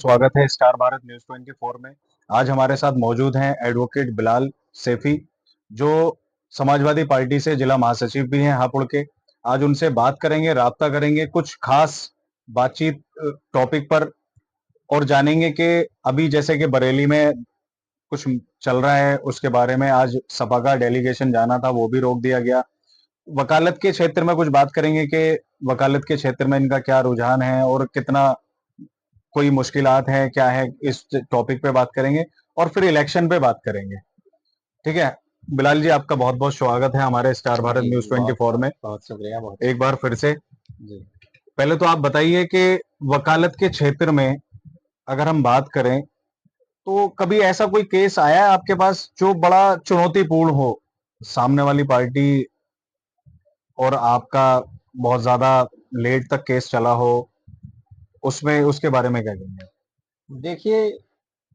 स्वागत है star Bharat news 24 में। आज हमारे साथ मौजूद हैं एडवोकेट बिलाल सैफी, जो समाजवादी पार्टी से जिला महासचिव भी हैं हापुड़ के। आज उनसे बात करेंगे, राब्ता करेंगे कुछ खास बातचीत टॉपिक पर और जानेंगे कि अभी जैसे कि बरेली में कुछ चल रहा है, उसके बारे में। आज सपा का डेलीगेशन जाना था, वो भी रोक दिया गया। वकालत के क्षेत्र में कुछ बात करेंगे कि वकालत के क्षेत्र में इनका क्या रुझान है और कितना कोई मुश्किलात हैं, क्या है, इस टॉपिक पे बात करेंगे और फिर इलेक्शन पे बात करेंगे। ठीक है? बिलाल जी, आपका बहुत-बहुत स्वागत है हमारे स्टार भारत जी, न्यूज़ जी, 24 में। बहुत शुक्रिया, बहुत एक बार फिर से जी। पहले तो आप बताइए कि वकालत के क्षेत्र में अगर हम बात करें, तो कभी ऐसा कोई केस आया है आपके पास जो बड़ा चुनौतीपूर्ण हो? सामने वाली पार्टी और आपका बहुत ज़्यादा लेट तक केस चला हो, उसमें उसके बारे में क्या कहेंगे? देखिए,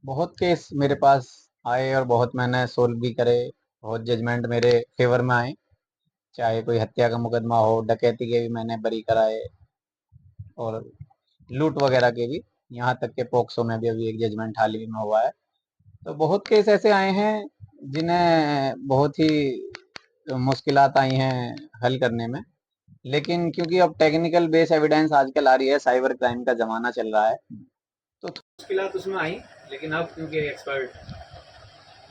बहुत केस मेरे पास आए और बहुत मैंने सोल्व भी करे, बहुत जजमेंट मेरे फ़ेवर में आए, चाहे कोई हत्या का मुकदमा हो, डकैती के भी मैंने बरी कराए और लूट वगैरह के भी, यहाँ तक कि पॉक्सो में भी अभी एक जजमेंट हाल ही में हुआ है। तो बहुत केस ऐसे आए हैं, जिन्हें बहुत ही मुश्किलात आई हैं हल करने में। लेकिन क्योंकि अब टेक्निकल बेस एविडेंस आजकल आ रही है, साइबर क्राइम का ज़माना चल रहा है, तो मुश्किलात उसमें आई। लेकिन अब क्योंकि एक्सपर्ट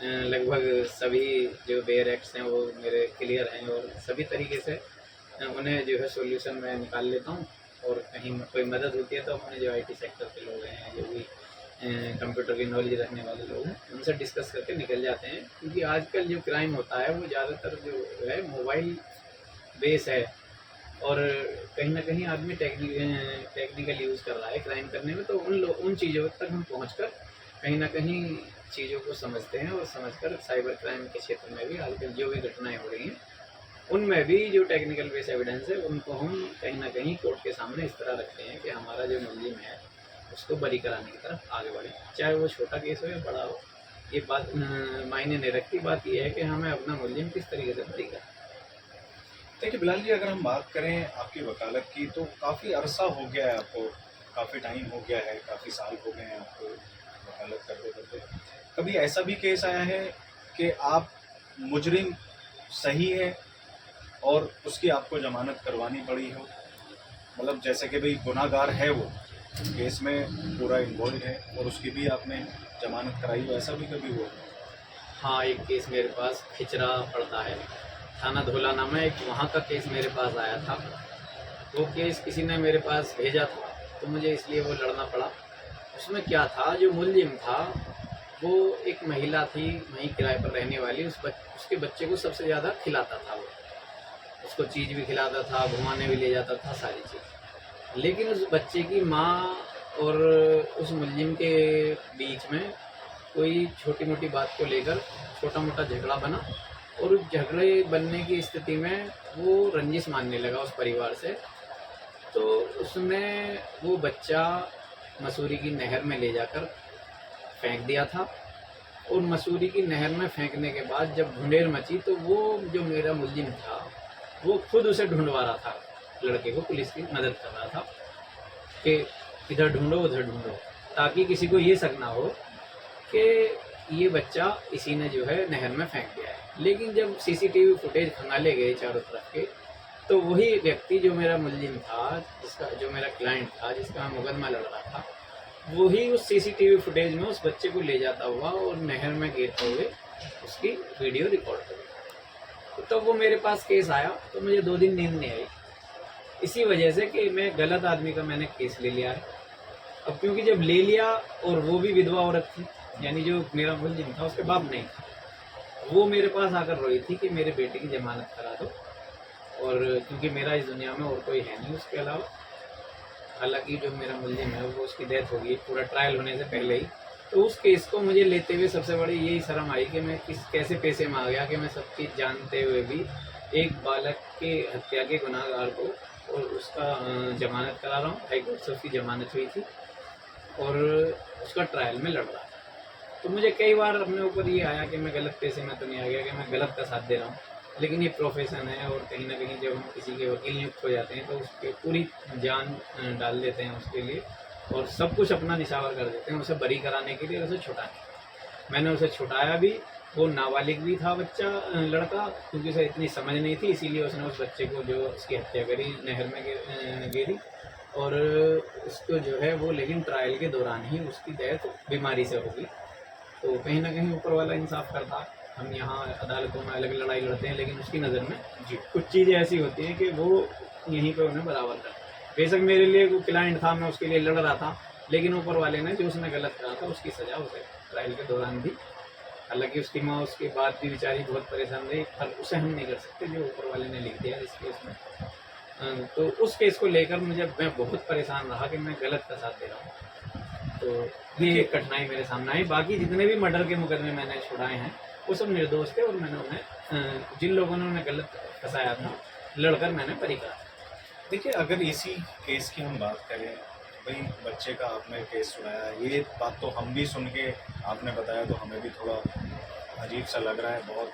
लगभग सभी जो बेयर एक्ट्स हैं वो मेरे क्लियर हैं और सभी तरीके से उन्हें जो है सॉल्यूशन मैं निकाल लेता हूँ। और कहीं कोई मदद होती है तो अपने जो आईटी सेक्टर के लोग हैं, जो भी कंप्यूटर की नॉलेज रखने वाले लोग हैं, उनसे डिस्कस करके निकल जाते हैं। क्योंकि आजकल जो क्राइम होता है वो ज़्यादातर जो है मोबाइल बेस है और कहीं न कहीं आदमी टेक्निकल यूज़ कर रहा है क्राइम करने में। तो उन चीज़ों तक हम पहुँचकर कहीं न कहीं चीज़ों को समझते हैं और समझकर साइबर क्राइम के क्षेत्र में भी आजकल जो भी घटनाएँ हो रही हैं, उनमें भी जो टेक्निकल बेस एविडेंस है, उनको हम कहीं न कहीं कोर्ट के सामने इस तरह रखते हैं कि हमारा जो मुल्ज़िम है, उसको बरी कराने की तरफ आगे बढ़ें। चाहे वो छोटा केस हो या बड़ा हो, ये बात मायने नहीं रखती। बात ये है कि हमें अपना मुल्ज़िम किस तरीके से बरी करें। देखिए बिलाल जी, अगर हम बात करें आपकी वकालत की तो काफ़ी अरसा हो गया है आपको, काफ़ी टाइम हो गया है, काफ़ी साल हो गए हैं आपको वकालत करते करते। कभी ऐसा भी केस आया है कि आप मुजरिम सही है और उसकी आपको जमानत करवानी पड़ी हो? मतलब जैसे कि भाई गुनाहगार है वो, केस में पूरा इन्वॉल्व है और उसकी भी आपने जमानत कराई हो, ऐसा भी कभी हुआ? हाँ, एक केस मेरे पास खिचरा पड़ता है, थाना धौलाना में एक वहाँ का केस मेरे पास आया था। वो केस किसी ने मेरे पास भेजा था, तो मुझे इसलिए वो लड़ना पड़ा। उसमें क्या था, जो मुल्ज़िम था, वो एक महिला थी, वहीं किराए पर रहने वाली। उसके बच्चे को सबसे ज़्यादा खिलाता था वो। उसको चीज़ भी खिलाता था, घुमाने भी ले जाता था, सारी चीज़। लेकिन उस बच्चे की माँ और उस मुल्ज़िम के बीच में कोई छोटी-मोटी बात को लेकर छोटा-मोटा झगड़ा बना और उस झगड़े बनने की स्थिति में वो रंजिश मानने लगा उस परिवार से। तो उसने वो बच्चा मसूरी की नहर में ले जाकर फेंक दिया था और मसूरी की नहर में फेंकने के बाद जब ढूंढेर मची तो वो जो मेरा मुल्जिम था वो खुद उसे ढूंढवा रहा था, लड़के को पुलिस की मदद कर रहा था कि इधर ढूंढो उधर ढूंढो, ताकि किसी को ये शक ना हो कि ये बच्चा इसी ने जो है नहर में फेंक दिया है। लेकिन जब सीसीटीवी फुटेज खंगाले गए चारों तरफ के, तो वही व्यक्ति जो मेरा मुल्जिम था, जिसका जो मेरा क्लाइंट था, जिसका मैं मुकदमा लड़ रहा था, वही उस सीसीटीवी फुटेज में उस बच्चे को ले जाता हुआ और नहर में गिरते हुए उसकी वीडियो रिकॉर्ड कर दी। तो वो मेरे पास केस आया तो मुझे 2 दिन नींद नहीं आई, इसी वजह से कि मैं गलत आदमी का मैंने केस ले लिया है। अब क्योंकि जब ले लिया और वो भी विधवा औरत थी, यानी जो मेरा मुल्जिम था उसके बाप नहीं था, वो मेरे पास आकर रोई थी कि मेरे बेटे की ज़मानत करा दो। और क्योंकि मेरा इस दुनिया में और कोई है नहीं उसके अलावा, हालांकि जो मेरा मुल्जिम है वो उसकी डेथ हो गई पूरा ट्रायल होने से पहले ही। तो उस केस को मुझे लेते हुए सबसे बड़ी यही शर्म आई कि मैं कैसे पैसे में आ गया कि मैं सब चीज़ जानते हुए भी एक बालक के हत्या के गुनाहगार को और उसका जमानत करा रहा हूँ। हाई कोर्ट से उसकी जमानत हुई थी और उसका ट्रायल में लड़ रहा था। तो मुझे कई बार अपने ऊपर ये आया कि मैं गलत पैसे में तो नहीं आ गया कि मैं गलत का साथ दे रहा हूँ। लेकिन ये प्रोफेशन है और कहीं न कहीं जब हम किसी के वकील नियुक्त हो जाते हैं तो उसपे पूरी जान डाल देते हैं उसके लिए। और सब कुछ अपना निछावर कर देते हैं उसे बरी कराने के लिए, उसे छुटाने। मैंने उसे छुटाया भी, वो नाबालिग भी था बच्चा, लड़का, क्योंकि उसे इतनी समझ नहीं थी, इसीलिए उसने उस बच्चे को जो उसकी हत्या करी, नहर में गिरी। और उसको जो है वो, लेकिन ट्रायल के दौरान ही उसकी डेथ बीमारी से होगी। तो कहीं ना कहीं ऊपर वाला इंसाफ करता है। हम यहाँ अदालतों में अलग लड़ाई लड़ते हैं, लेकिन उसकी नज़र में जी। कुछ चीज़ें ऐसी होती हैं कि वो यहीं पे उन्हें बराबर करता है। बेशक मेरे लिए वो क्लाइंट था, मैं उसके लिए लड़ रहा था, लेकिन ऊपर वाले ने जो उसने गलत करा था उसकी सज़ा उसे ट्रायल के दौरान दी। हालांकि उसकी माँ उसके बाद भी बेचारी बहुत परेशान रही, पर उसे हम नहीं कर सकते जो ऊपर वाले ने लिख दिया इस केस में। तो उस केस को लेकर मैं बहुत परेशान रहा कि मैं गलत का साथ दे रहा हूँ। तो ये एक कठिनाई मेरे सामने आई। बाकी जितने भी मर्डर के मुकदमे मैंने छुड़ाए हैं वो सब निर्दोष थे, और मैंने उन्हें जिन लोगों ने उन्हें गलत फंसाया था, लड़कर मैंने बरी करा। देखिए, अगर इसी केस की हम बात करें, भाई बच्चे का आपने केस सुनाया, ये बात तो हम भी सुन के आपने बताया तो हमें भी थोड़ा अजीब सा लग रहा है बहुत।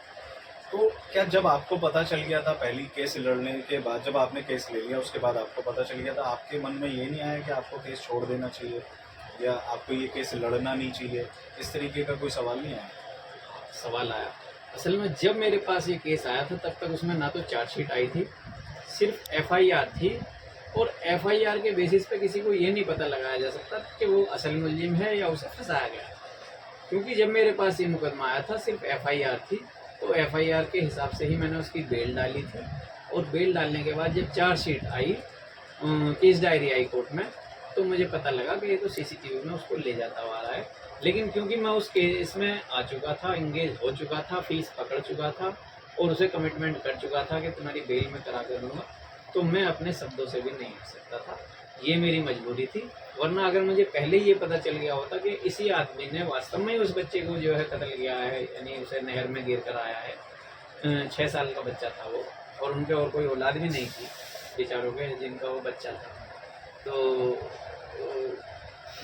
तो क्या जब आपको पता चल गया था पहली केस लड़ने के बाद, जब आपने केस ले लिया उसके बाद आपको पता चल गया था, आपके मन में ये नहीं आया कि आपको केस छोड़ देना चाहिए या आपको ये केस लड़ना नहीं चाहिए, इस तरीके का कोई सवाल नहीं आया? सवाल आया। असल में जब मेरे पास ये केस आया था तब तक उसमें ना तो चार्जशीट आई थी, सिर्फ एफआईआर थी, और एफआईआर के बेसिस पे किसी को ये नहीं पता लगाया जा सकता कि वो असल मुलजिम है या उसे फंसाया गया। क्योंकि जब मेरे पास ये मुकदमा आया था सिर्फ एफआईआर थी, तो एफआईआर के हिसाब से ही मैंने उसकी बेल डाली थी। और बेल डालने के बाद जब chargesheet I case diary I court में, तो मुझे पता लगा कि ये तो सीसीटीवी में उसको ले जाता हुआ आ रहा है। लेकिन क्योंकि मैं उस केस में आ चुका था, इंगेज हो चुका था, फीस पकड़ चुका था और उसे कमिटमेंट कर चुका था कि तुम्हारी बेल में करा कर दूँगा, तो मैं अपने शब्दों से भी नहीं हट सकता था। ये मेरी मजबूरी थी। वरना अगर मुझे पहले ही ये पता चल गया होता कि इसी आदमी ने वास्तव में उस बच्चे को जो है कत्ल किया है, यानी उसे नहर में गिर कर आया है, 6 साल का बच्चा था वो, और उनके और कोई औलाद भी नहीं थी बेचारों के जिनका वो बच्चा था, तो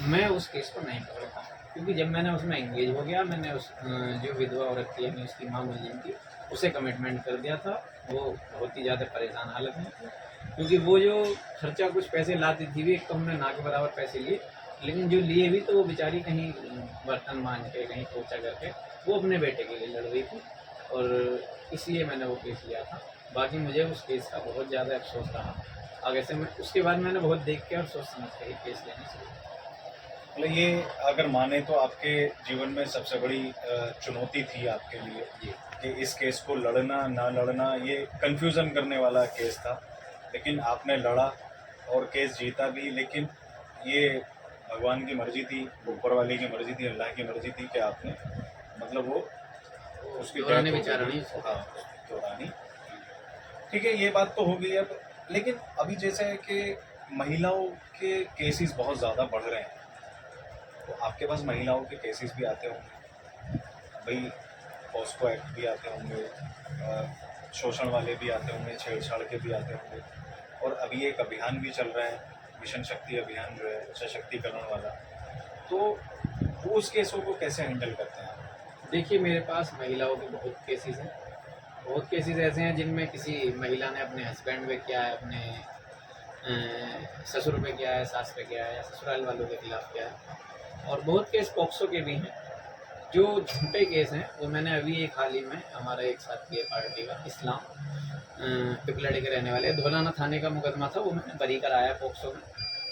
मैं उस केस को नहीं पकड़ा था। क्योंकि जब मैंने उसमें एंगेज हो गया, मैंने उस जो विधवा औरत थी, यानी उसकी माँ मुलजिम थी, उसे कमिटमेंट कर दिया था। वो बहुत ही ज़्यादा परेशान हालत में थी, क्योंकि वो जो खर्चा कुछ पैसे लाती थी भी, एक तो हमने ना के बराबर पैसे लिए, लेकिन जो लिए भी तो वो बेचारी कहीं बर्तन मांझ के, कहीं पोछा करके वो अपने बेटे के लिए लड़ रही थी, और इसलिए मैंने वो केस लिया था। बाकी मुझे उस केस का बहुत ज़्यादा अफसोस रहा आगे से। मैं उसके बाद मैंने बहुत देख के और सोच समझ के केस लेने से। मतलब ये अगर माने तो आपके जीवन में सबसे बड़ी चुनौती थी आपके लिए जी। कि इस केस को लड़ना ना लड़ना, ये कन्फ्यूज़न करने वाला केस था, लेकिन आपने लड़ा और केस जीता भी। लेकिन ये भगवान की मर्जी थी, ऊपर वाले की मर्जी थी, अल्लाह की मर्जी थी कि आपने मतलब वो उसकी दौरान डेथ हो विचारणी गई। हाँ, दौरानी। ठीक है, ये बात तो हो गई अब। लेकिन अभी जैसे है कि महिलाओं के केसेस बहुत ज़्यादा बढ़ रहे हैं, तो आपके पास महिलाओं के केसेस भी आते होंगे भाई, पॉस्को एक्ट भी आते होंगे, शोषण वाले भी आते होंगे, छेड़छाड़ के भी आते होंगे, और अभी एक अभियान भी चल रहा है, मिशन शक्ति अभियान जो है सशक्तिकरण वाला, तो वो उस केसों को कैसे हैंडल करते हैं आप? देखिए, मेरे पास महिलाओं के बहुत केसेस हैं। बहुत केसेस ऐसे हैं जिनमें किसी महिला ने अपने हस्बैंड पे किया है, अपने ससुर पे किया है, सास पे किया है, या ससुराल वालों के खिलाफ किया है। और बहुत केस पॉक्सो के भी हैं। जो झूठे केस हैं वो मैंने अभी एक हाल ही में, हमारा एक साथी है पार्टी का, इस्लाम पिपलड़ी के रहने वाले, धौलाना थाने का मुकदमा था, वो मैंने बरी कराया पॉक्सो में।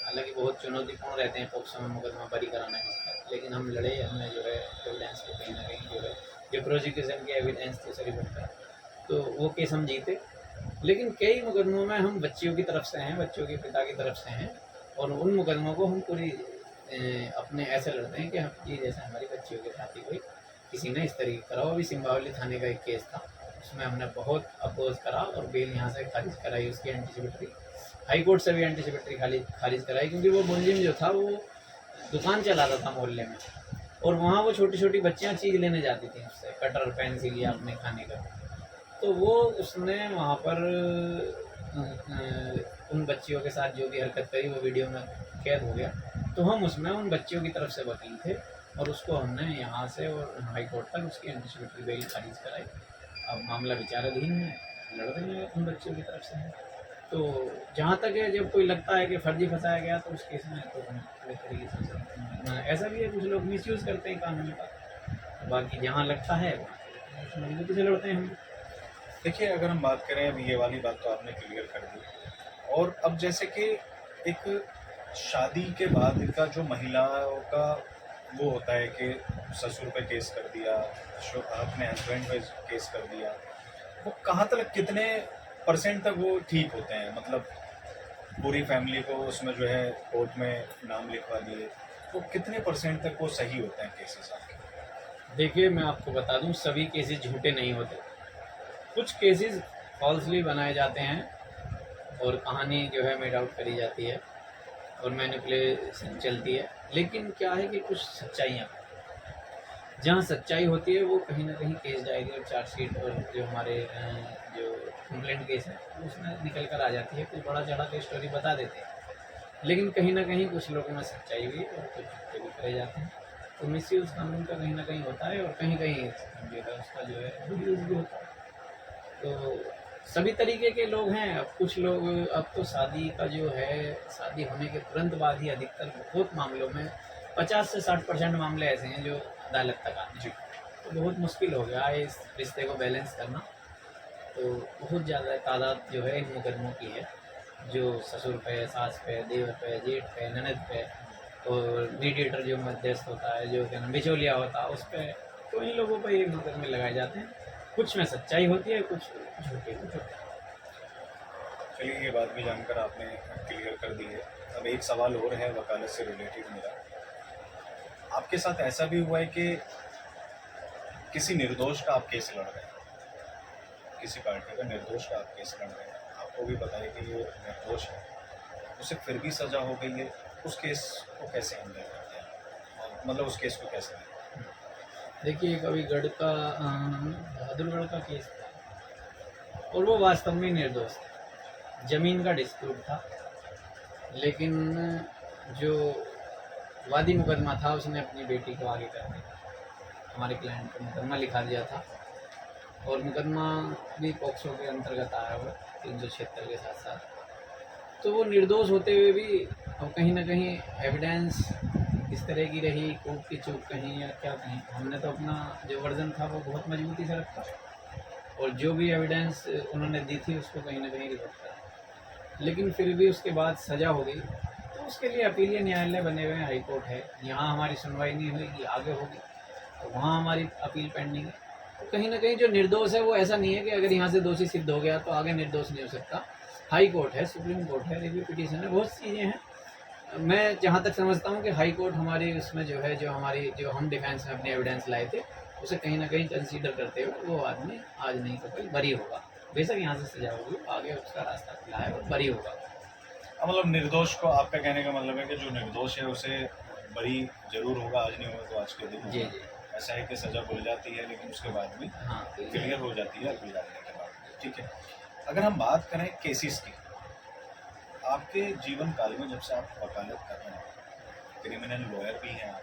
हालांकि बहुत चुनौतीपूर्ण रहते हैं पॉक्सो में मुकदमा बरी कराना किसी का, लेकिन हम लड़े। हमने जो है एविडेंस को कहीं ना कहीं जो है, जो प्रोसिक्यूशन की एविडेंस थी उसे रिपोर्ट करा, तो वो केस हम जीते। लेकिन कई मुकदमों में हम बच्चियों की तरफ से हैं, बच्चों के पिता की तरफ से हैं, और उन मुकदमों को हम पूरी अपने ऐसे लड़ते हैं कि हम ये जैसे हमारी बच्चियों के साथ ही कोई किसी ने इस तरीके करा। अभी सिंबावली थाने का एक केस था, उसमें हमने बहुत अपोज करा और बेल यहाँ से खारिज कराई, उसकी एंटीसिपेटरी हाई कोर्ट से भी एंटीसिपेटरी खारिज कराई, क्योंकि वो मुलजिम जो था वो दुकान चलाता था मोहल्ले में, और वहाँ वो छोटी छोटी बच्चियाँ चीज़ लेने जाती थी उससे, कटर पेंसिल या अपने खाने का। तो वो उसने वहाँ पर उन बच्चियों के साथ जो भी हरकत करी वो वीडियो में कैद हो गया। तो हम उसमें उन बच्चियों की तरफ से वकील थे, और उसको हमने यहाँ से और हाई कोर्ट तक उसकी एंटीसिपेटरी बेल खारिज कराई। अब मामला विचाराधीन है, लड़ रहे हैं उन बच्चियों की तरफ से। तो जहाँ तक है, जब कोई लगता है कि फर्जी फंसाया गया तो उस केस में तो हम पूरे तरीके से ऐसा भी है, कुछ लोग मिसयूज़ करते हैं कानून का। बाकी जहाँ लगता है वहाँ मजबूती से लड़ते हैं हम। देखिए, अगर हम बात करें, अभी ये वाली बात तो आपने क्लियर कर दी, और अब जैसे कि एक शादी के बाद का जो महिलाओं का वो होता है कि ससुर पे केस कर दिया, अपने हस्बैंड पे केस कर दिया, वो कहाँ तक, कितने परसेंट तक वो ठीक होते हैं? मतलब पूरी फैमिली को उसमें जो है कोर्ट में नाम लिखवा दिए, वो कितने परसेंट तक वो सही होते हैं केसेस आपके? देखिए, मैं आपको बता दूं, सभी केसेस झूठे नहीं होते। कुछ केसेस फॉल्सली बनाए जाते हैं और कहानी जो है मेड आउट करी जाती है और मैनिपुलेशन चलती है। लेकिन क्या है कि कुछ सच्चाइयाँ, जहाँ सच्चाई होती है वो कहीं ना कहीं केस डायरी और चार्जशीट और जो हमारे जो कंप्लेंट केस है उसमें निकल कर आ जाती है। कोई बड़ा चढ़ा के स्टोरी बता देते हैं, लेकिन कहीं ना कहीं कुछ लोगों में सच्चाई भी और कुछ झूठे भी करे जाते हैं। तो मिसयूज़ कानून का कहीं ना कहीं होता है और कहीं कहीं समझिएगा उसका जो है गुड यूज़ भी होता है। तो सभी तरीके के लोग हैं। अब कुछ लोग, अब तो शादी का जो है, शादी होने के तुरंत बाद ही अधिकतर बहुत मामलों में 50 से 60% मामले ऐसे हैं जो अदालत तक आते हैं। तो बहुत मुश्किल हो गया है इस रिश्ते को बैलेंस करना। तो बहुत ज़्यादा तादाद जो है इन मुकदमों की है, जो ससुर पे, सास पे, देवर पे, जेठ पे, ननद पे, और मीडिएटर जो मध्यस्थ होता है, जो क्या नाम बिचौलिया होता है, उस पे। तो इन लोगों पर ये मुकदमे लगाए जाते हैं। कुछ में सच्चाई होती है, कुछ झूठे कुछ होते हैं। चलिए, ये बात भी जानकर आपने क्लियर कर दी है। अब एक सवाल और है वकालत से रिलेटेड मेरा। आपके साथ ऐसा भी हुआ है कि किसी निर्दोष का आप केस लड़ रहे हैं, किसी पार्टी का निर्दोष का आप केस लड़ रहे हैं, आपको भी पता है कि ये निर्दोष है, उसे फिर भी सजा हो गई है, उस केस को कैसे हैंडल करते हैं? मतलब उस केस को कैसे लेते हैं? देखिए, कभी गढ़ का बहादुरगढ़ का केस था और वो वास्तव में निर्दोष था। ज़मीन का डिस्प्यूट था, लेकिन जो वादी मुकदमा था उसने अपनी बेटी को आगे कर दिया। हमारे क्लाइंट को मुकदमा लिखा दिया था और मुकदमा भी पॉक्सो के अंतर्गत आया हुआ 376 के साथ साथ। तो वो निर्दोष होते हुए भी अब कहीं ना कहीं एविडेंस किस तरह की रही, कोर्ट की चूक कहीं या क्या कहीं, हमने तो अपना जो वर्जन था वो बहुत मजबूती से रखा और जो भी एविडेंस उन्होंने दी थी उसको कहीं ना कहीं रिवर्ट करा। लेकिन फिर भी उसके बाद सज़ा हो गई, तो उसके लिए अपीलीय न्यायालय बने हुए हैं, हाई कोर्ट है। यहाँ हमारी सुनवाई नहीं हुई, आगे होगी, तो वहाँ हमारी अपील पेंडिंग है। तो कहीं ना कहीं जो निर्दोष है वो ऐसा नहीं है कि अगर यहाँ से दोषी सिद्ध हो गया तो आगे निर्दोष नहीं हो सकता। हाई कोर्ट है, सुप्रीम कोर्ट है, रिव्यू पिटीशन है, बहुत चीज़ें हैं। मैं जहाँ तक समझता हूँ कि हाई कोर्ट हमारी उसमें जो है, जो हमारी जो हम डिफेंस में अपने एविडेंस लाए थे उसे कहीं ना कहीं कंसीडर करते हुए वो आदमी आज नहीं तो कल बरी होगा। बेशक यहाँ से सजा होगी, आगे उसका रास्ता खुला है और बरी होगा। मतलब निर्दोष को, आपका कहने का मतलब है कि जो निर्दोष है उसे बरी जरूर होगा, आज नहीं होगा तो आज के दिन जी होगा। जी, ऐसा है कि सजा खुल जाती है लेकिन उसके बाद भी हाँ क्लियर हो जाती है अपील डालने के बाद। ठीक है, अगर हम बात करें केसेस की, आपके जीवन काल में जब से आप वकालत कर रहे हैं, क्रिमिनल लॉयर भी हैं आप,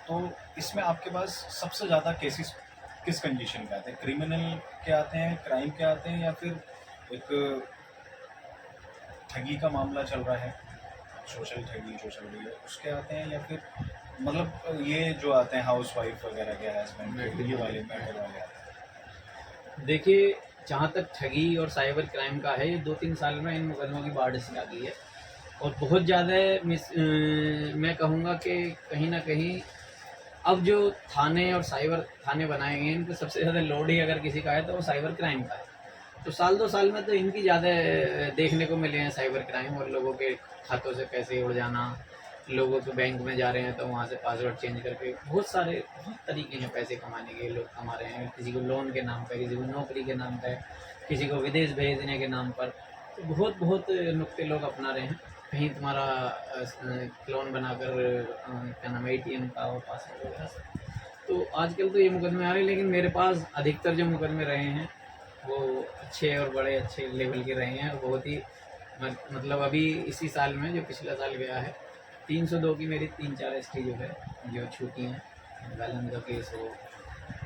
तो इसमें आपके पास सबसे ज़्यादा केसेस किस कंडीशन के आते हैं? क्रिमिनल के आते हैं, क्राइम के आते हैं, या फिर एक ठगी का मामला चल रहा है, सोशल ठगी, सोशल मीडिया, उसके आते हैं, या फिर मतलब ये जो आते हैं हाउस वाइफ वगैरह के, हस्बैंड, ये वाले मैटर वाले आते हैं? देखिए, जहाँ तक ठगी और साइबर क्राइम का है, ये 2-3 साल में इन मुकदमों की बाढ़ सी आ गई है और बहुत ज़्यादा मैं कहूँगा कि कहीं ना कहीं अब जो थाने और साइबर थाने बनाए गए हैं, इनको सबसे ज़्यादा लोड ही अगर किसी का है तो वो साइबर क्राइम का है। तो साल 2 साल में तो इनकी ज़्यादा देखने को मिले हैं साइबर क्राइम, और लोगों के खातों से पैसे उड़ जाना, लोगों के बैंक में जा रहे हैं तो वहाँ से पासवर्ड चेंज करके बहुत तरीके हैं पैसे कमाने के, लोग कमा रहे हैं। किसी को लोन के नाम पर, किसी को नौकरी के नाम पर, किसी को विदेश भेजने के नाम पर, तो बहुत नुक्ते लोग अपना रहे हैं। कहीं तुम्हारा क्लोन बनाकर क्या नाम ATM का और पासवर्ड वगैरह सब। तो आजकल तो ये मुकदमे आ रहे हैं, लेकिन मेरे पास अधिकतर जो मुकदमे रहे हैं वो अच्छे और बड़े अच्छे लेवल के रहे हैं और बहुत ही मतलब अभी इसी साल में जो पिछला साल गया है 302 की मेरी 3-4 ST जो है जो छूटी हैं। गालन का केस हो,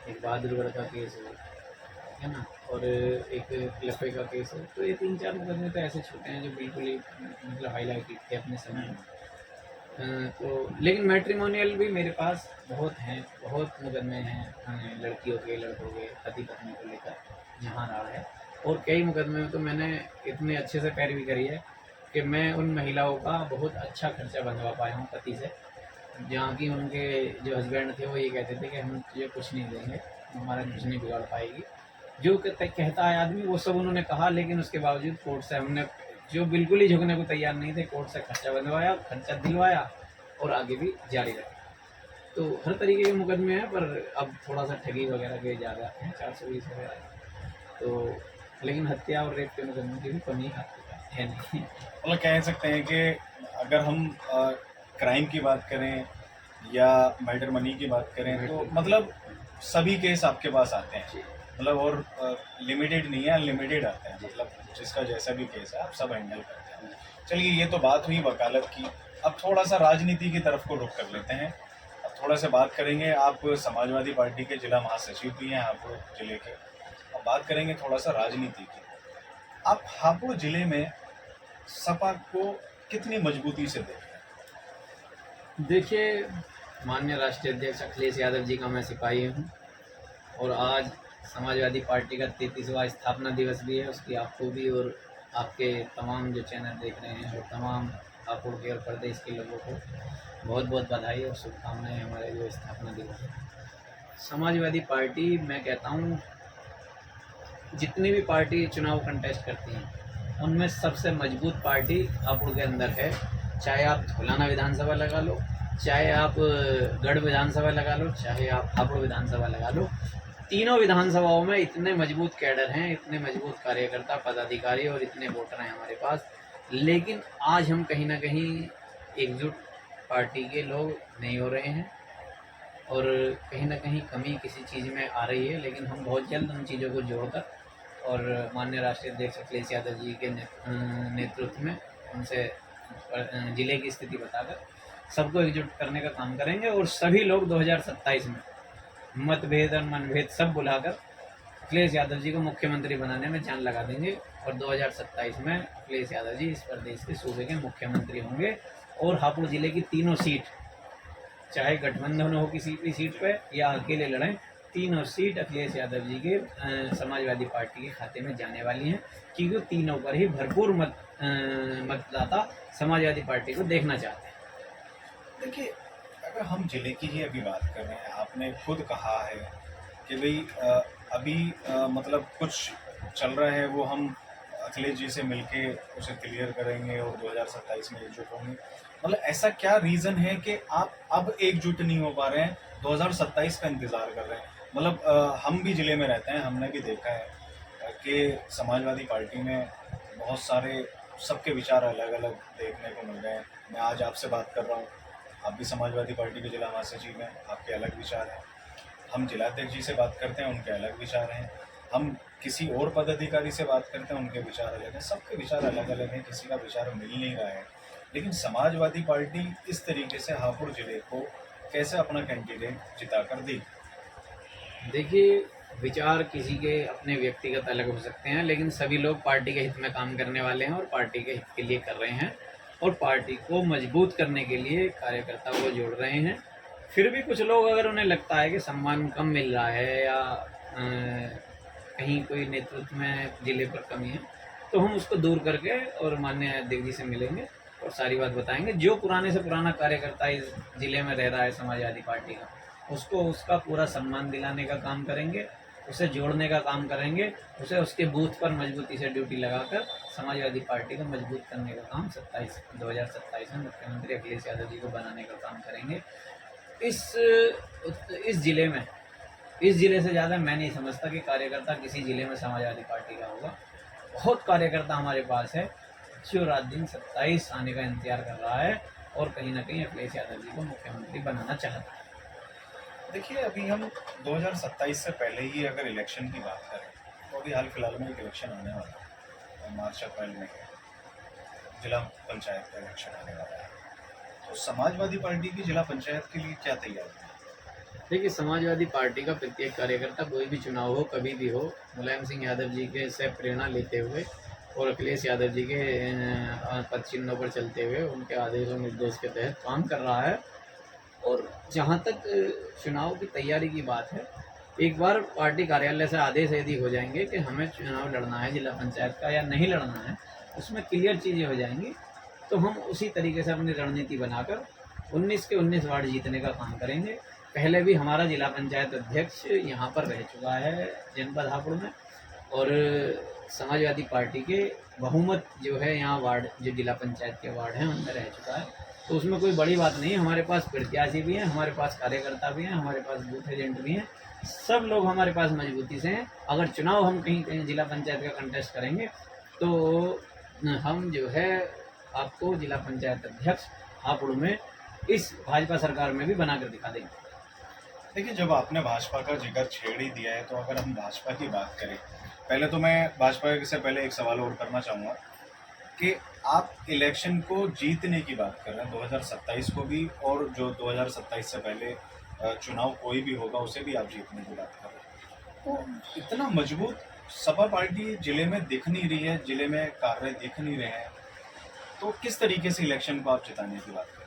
एक बहादुरगढ़ का केस हो, है ना, और एक लफे का केस है। तो ये 3-4 मुकदमे तो ऐसे छोटे हैं जो बिल्कुल ही मतलब हाईलाइटेड थे अपने समय में। तो लेकिन मैट्रिमोनियल भी मेरे पास बहुत हैं, बहुत मुकदमे हैं लड़कियों के, लड़कों के, पति-पत्नी को लेकर जहाँ रहा है। और कई मुकदमे में तो मैंने इतने अच्छे से पैरवी करी है कि मैं उन महिलाओं का बहुत अच्छा खर्चा बंधवा पाया हूँ पति से। जहाँ की उनके जो हस्बैंड थे वो ये कहते थे कि हम तुझे कुछ नहीं देंगे, हमारा कुछ नहीं बिगाड़ पाएगी। जो कहता है आदमी वो सब उन्होंने कहा, लेकिन उसके बावजूद कोर्ट से हमने जो बिल्कुल ही झुकने को तैयार नहीं थे, कोर्ट से खर्चा बनवाया, खर्चा दिलवाया और आगे भी जारी रखा। तो हर तरीके के मुकदमे हैं, पर अब थोड़ा सा ठगी वगैरह के ज़्यादा हैं, 420 वगैरह। तो लेकिन हत्या और रेप के मुकदमे की भी कमी है नहीं। मतलब कह सकते हैं कि अगर हम क्राइम की बात करें या मैटर मनी की बात करें तो मतलब सभी केस आपके पास आते हैं, जी। मतलब और लिमिटेड नहीं है, अनलिमिटेड आते हैं, जी। मतलब जिसका जैसा भी केस है आप सब हैंडल करते हैं। चलिए ये तो बात हुई वकालत की, अब थोड़ा सा राजनीति की तरफ को रुख कर लेते हैं। अब थोड़ा सा बात करेंगे, आप समाजवादी पार्टी के जिला महासचिव भी हैं हापुड़ जिले के। अब बात करेंगे थोड़ा सा राजनीति की। आप हापुड़ जिले में सपा को कितनी मजबूती से देखते हैं? देखिए, माननीय राष्ट्रीय अध्यक्ष अखिलेश यादव जी का मैं सिपाही हूँ और आज समाजवादी पार्टी का 33वां स्थापना दिवस भी है। उसकी आपको भी और आपके तमाम जो चैनल देख रहे हैं और तमाम हापुड़ के और प्रदेश के लोगों को बहुत बहुत बधाई और शुभकामनाएं हमारे जो स्थापना दिवस है। समाजवादी पार्टी, मैं कहता हूँ, जितनी भी पार्टी चुनाव कंटेस्ट करती हैं उनमें सबसे मजबूत पार्टी हापुड़ के अंदर है। चाहे आप धौलाना विधानसभा लगा लो, चाहे आप गढ़ विधानसभा लगा लो, चाहे आप हापुड़ विधानसभा लगा लो, तीनों विधानसभाओं में इतने मजबूत कैडर हैं, इतने मजबूत कार्यकर्ता, पदाधिकारी और इतने वोटर हैं हमारे पास। लेकिन आज हम कहीं ना कहीं एकजुट पार्टी के लोग नहीं हो रहे हैं और कहीं ना कहीं कमी किसी चीज़ में आ रही है। लेकिन हम बहुत जल्द उन चीज़ों को जोड़कर और माननीय राष्ट्रीय अध्यक्ष अखिलेश यादव जी के नेतृत्व में उनसे जिले की स्थिति बताकर सबको एकजुट करने का काम करेंगे और सभी लोग 2027 में मतभेद और मनभेद सब बुलाकर अखिलेश यादव जी को मुख्यमंत्री बनाने में जान लगा देंगे और 2027 में अखिलेश यादव जी इस प्रदेश के सूबे के मुख्यमंत्री होंगे। और हापुड़ जिले की तीनों सीट, चाहे गठबंधन हो किसी भी सीट पे या अकेले लड़ें, तीनों सीट अखिलेश यादव जी के समाजवादी पार्टी के खाते में जाने वाली हैं, क्योंकि तीनों पर ही भरपूर मतदाता समाजवादी पार्टी को देखना चाहते हैं। देखिए, अगर हम जिले की ही अभी बात कर रहे हैं, आपने खुद कहा है कि भाई अभी मतलब कुछ चल रहा है वो हम अखिलेश जी से मिलके उसे क्लियर करेंगे और 2027 में एकजुट होंगे। मतलब ऐसा क्या रीज़न है कि आप अब एकजुट नहीं हो पा रहे हैं, 2027 का इंतज़ार कर रहे हैं? मतलब हम भी ज़िले में रहते हैं, हमने भी देखा है कि समाजवादी पार्टी में बहुत सारे सबके विचार अलग अलग देखने को मिल रहे हैं। मैं आज आपसे बात कर रहा हूँ, आप भी समाजवादी पार्टी के जिला महासचिव हैं, आपके अलग विचार हैं। हम जिलाध्यक्ष जी से बात करते हैं, उनके अलग विचार हैं। हम किसी और पदाधिकारी से बात करते हैं, उनके विचार अलग हैं। सबके विचार अलग अलग हैं, किसी का विचार मिल नहीं रहा है। लेकिन समाजवादी पार्टी इस तरीके से हापुड़ जिले को कैसे अपना कैंडिडेट जिता कर दी? देखिए, विचार किसी के अपने व्यक्तिगत अलग हो सकते हैं, लेकिन सभी लोग पार्टी के हित में काम करने वाले हैं और पार्टी के हित के लिए कर रहे हैं और पार्टी को मजबूत करने के लिए कार्यकर्ताओं को जोड़ रहे हैं। फिर भी कुछ लोग, अगर उन्हें लगता है कि सम्मान कम मिल रहा है या कहीं कोई नेतृत्व में जिले पर कमी है, तो हम उसको दूर करके और माननीय अध्यक्ष जी से मिलेंगे और सारी बात बताएंगे। जो पुराने से पुराना कार्यकर्ता इस जिले में रह रहा है समाजवादी पार्टी का, उसको उसका पूरा सम्मान दिलाने का काम करेंगे, उसे जोड़ने का काम करेंगे, उसे उसके बूथ पर मजबूती से ड्यूटी लगाकर समाजवादी पार्टी को मजबूत करने का काम 2027 में मुख्यमंत्री अखिलेश यादव जी को बनाने का काम करेंगे। इस जिले से ज़्यादा मैं नहीं समझता कि कार्यकर्ता किसी जिले में समाजवादी पार्टी का होगा। बहुत कार्यकर्ता हमारे पास है जो रात दिन 27 आने का इंतजार कर रहा है और कहीं ना कहीं अखिलेश यादव जी को मुख्यमंत्री बनाना चाहता है। देखिए, अभी हम 2027 से पहले ही अगर इलेक्शन की बात करें तो अभी हाल फिलहाल में एक इलेक्शन आने वाला है, मार्च अप्रैल में जिला पंचायत का इलेक्शन आने वाला है। तो समाजवादी पार्टी की जिला पंचायत के लिए क्या तैयारी है? देखिए, समाजवादी पार्टी का प्रत्येक कार्यकर्ता कोई भी चुनाव हो, कभी भी हो, मुलायम सिंह यादव जी के से प्रेरणा लेते हुए और अखिलेश यादव जी के पद चिन्हों पर चलते हुए उनके आदेश और निर्देश के तहत काम कर रहा है। और जहाँ तक चुनाव की तैयारी की बात है, एक बार पार्टी कार्यालय से आदेश यदि हो जाएंगे कि हमें चुनाव लड़ना है जिला पंचायत का या नहीं लड़ना है, उसमें क्लियर चीज़ें हो जाएंगी, तो हम उसी तरीके से अपनी रणनीति बनाकर 19 के 19 वार्ड जीतने का काम करेंगे। पहले भी हमारा जिला पंचायत अध्यक्ष यहाँ पर रह चुका है जनपद हापुड़ में, और समाजवादी पार्टी के बहुमत जो है यहाँ वार्ड, जो जिला पंचायत के वार्ड हैं उनमें रह चुका है। तो उसमें कोई बड़ी बात नहीं है। हमारे पास प्रत्याशी भी हैं, हमारे पास कार्यकर्ता भी हैं, हमारे पास बूथ एजेंट भी हैं, सब लोग हमारे पास मजबूती से हैं। अगर चुनाव हम कहीं कहीं जिला पंचायत का कंटेस्ट करेंगे तो हम जो है आपको जिला पंचायत अध्यक्ष हापुड़ में इस भाजपा सरकार में भी बना कर दिखा देंगे। देखिए, जब आपने भाजपा का जिक्र छेड़ ही दिया है तो अगर हम भाजपा की बात करें, पहले तो मैं भाजपा से पहले एक सवाल और करना चाहूँगा कि आप इलेक्शन को जीतने की बात कर रहे हैं 2027 को भी, और जो 2027 से पहले चुनाव कोई भी होगा उसे भी आप जीतने की बात कर रहे हैं। तो इतना मजबूत सपा पार्टी जिले में दिख नहीं रही है, जिले में कार्य दिख नहीं रहे हैं, तो किस तरीके से इलेक्शन को आप जिताने की बात कर रहे हैं?